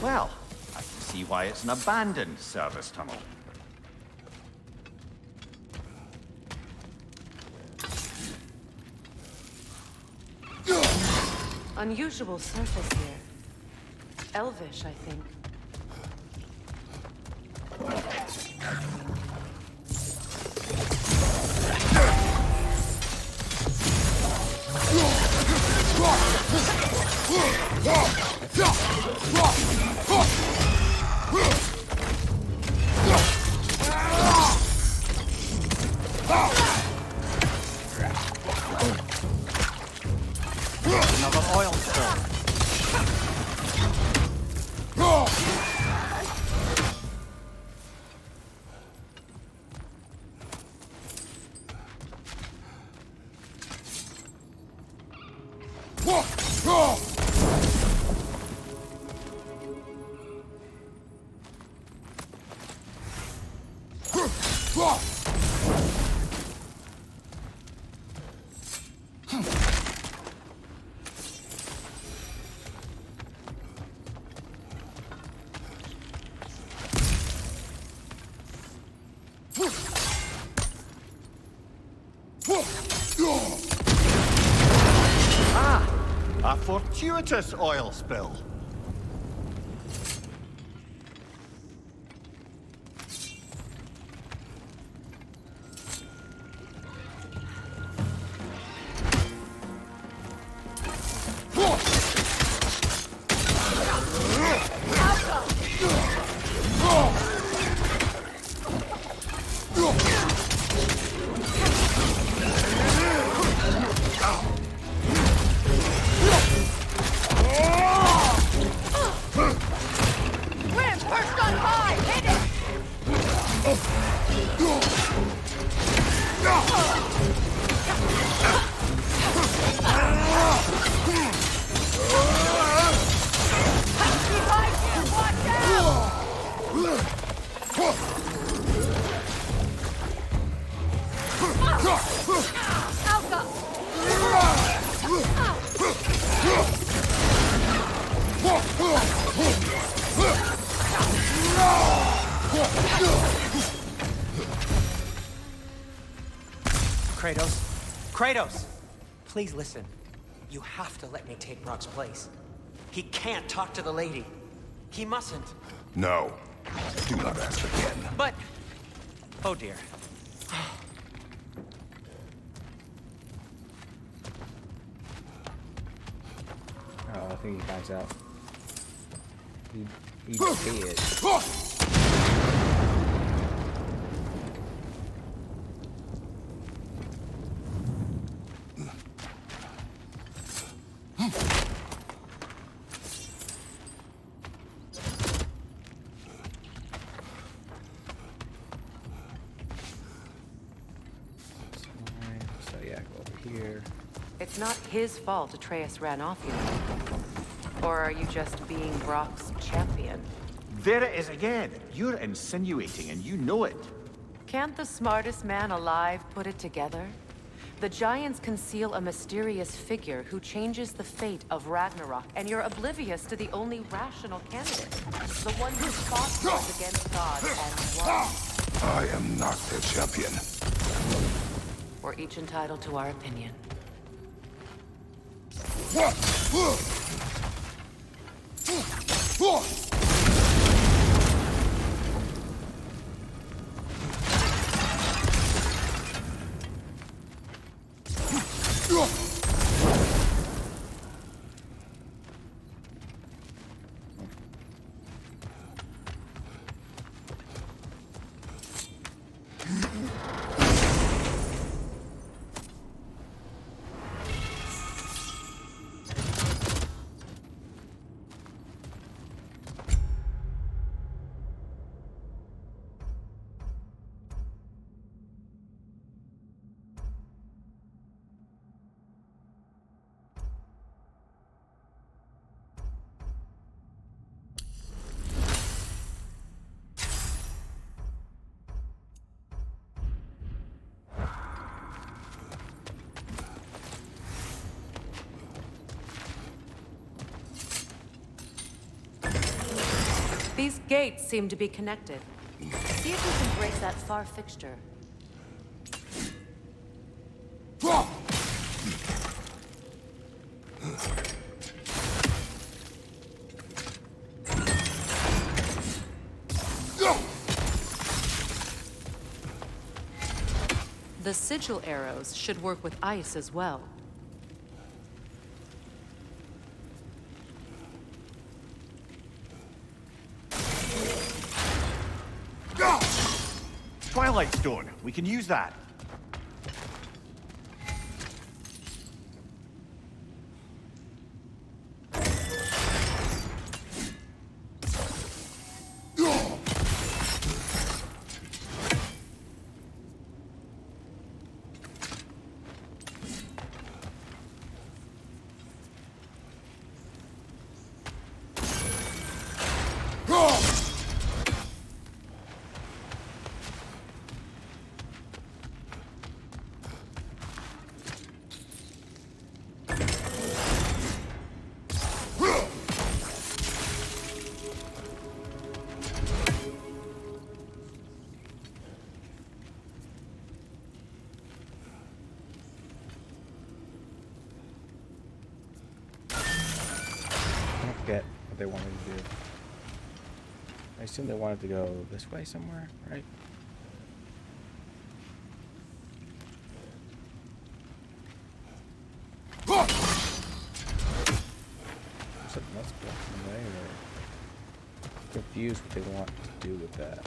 C: Well, I can see why it's an abandoned service tunnel.
D: Unusual surface here. Elvish, I think.
C: Another oil spill. Ah, a fortuitous oil spill.
J: Kratos. Kratos! Please listen. You have to let me take Brock's place. He can't talk to the lady. He mustn't.
E: No. Do not ask again.
J: But... Oh dear.
A: Oh, I think he finds out. He did. So yeah, go over here.
D: It's not his fault Atreus ran off, you know. Or are you just being Brock's champion?
C: There it is again. You're insinuating and you know it.
D: Can't the smartest man alive put it together? The Giants conceal a mysterious figure who changes the fate of Ragnarok, and you're oblivious to the only rational candidate. The one who fought wars against God and won.
E: I am not their champion.
D: We're each entitled to our opinion. These gates seem to be connected. See if we can break that far fixture. The sigil arrows should work with ice as well.
C: Twilight Stone. We can use that.
A: Get what they wanted to do. I assume they wanted to go this way somewhere, right? Something else blocking the way, or confused what they want to do with that.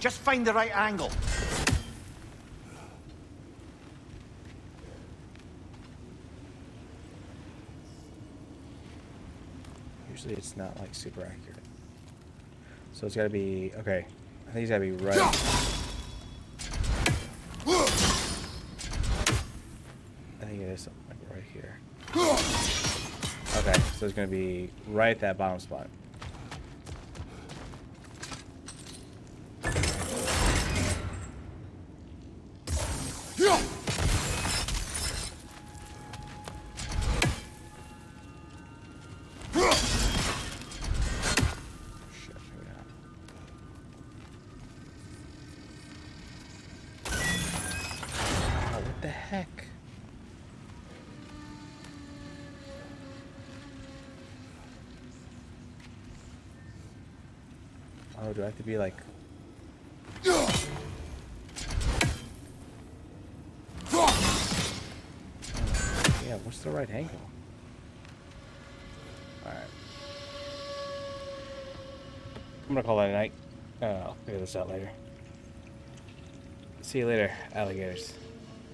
C: Just find the right angle.
A: Usually it's not like super accurate. So it's gotta be, okay. I think it's gotta be right. I think it is something like right here. Okay, so it's gonna be right at that bottom spot. What the heck? Oh, do I have to be like... Yeah, what's the right angle? Alright. I'm gonna call that a night. I'll figure this out later. See you later, alligators.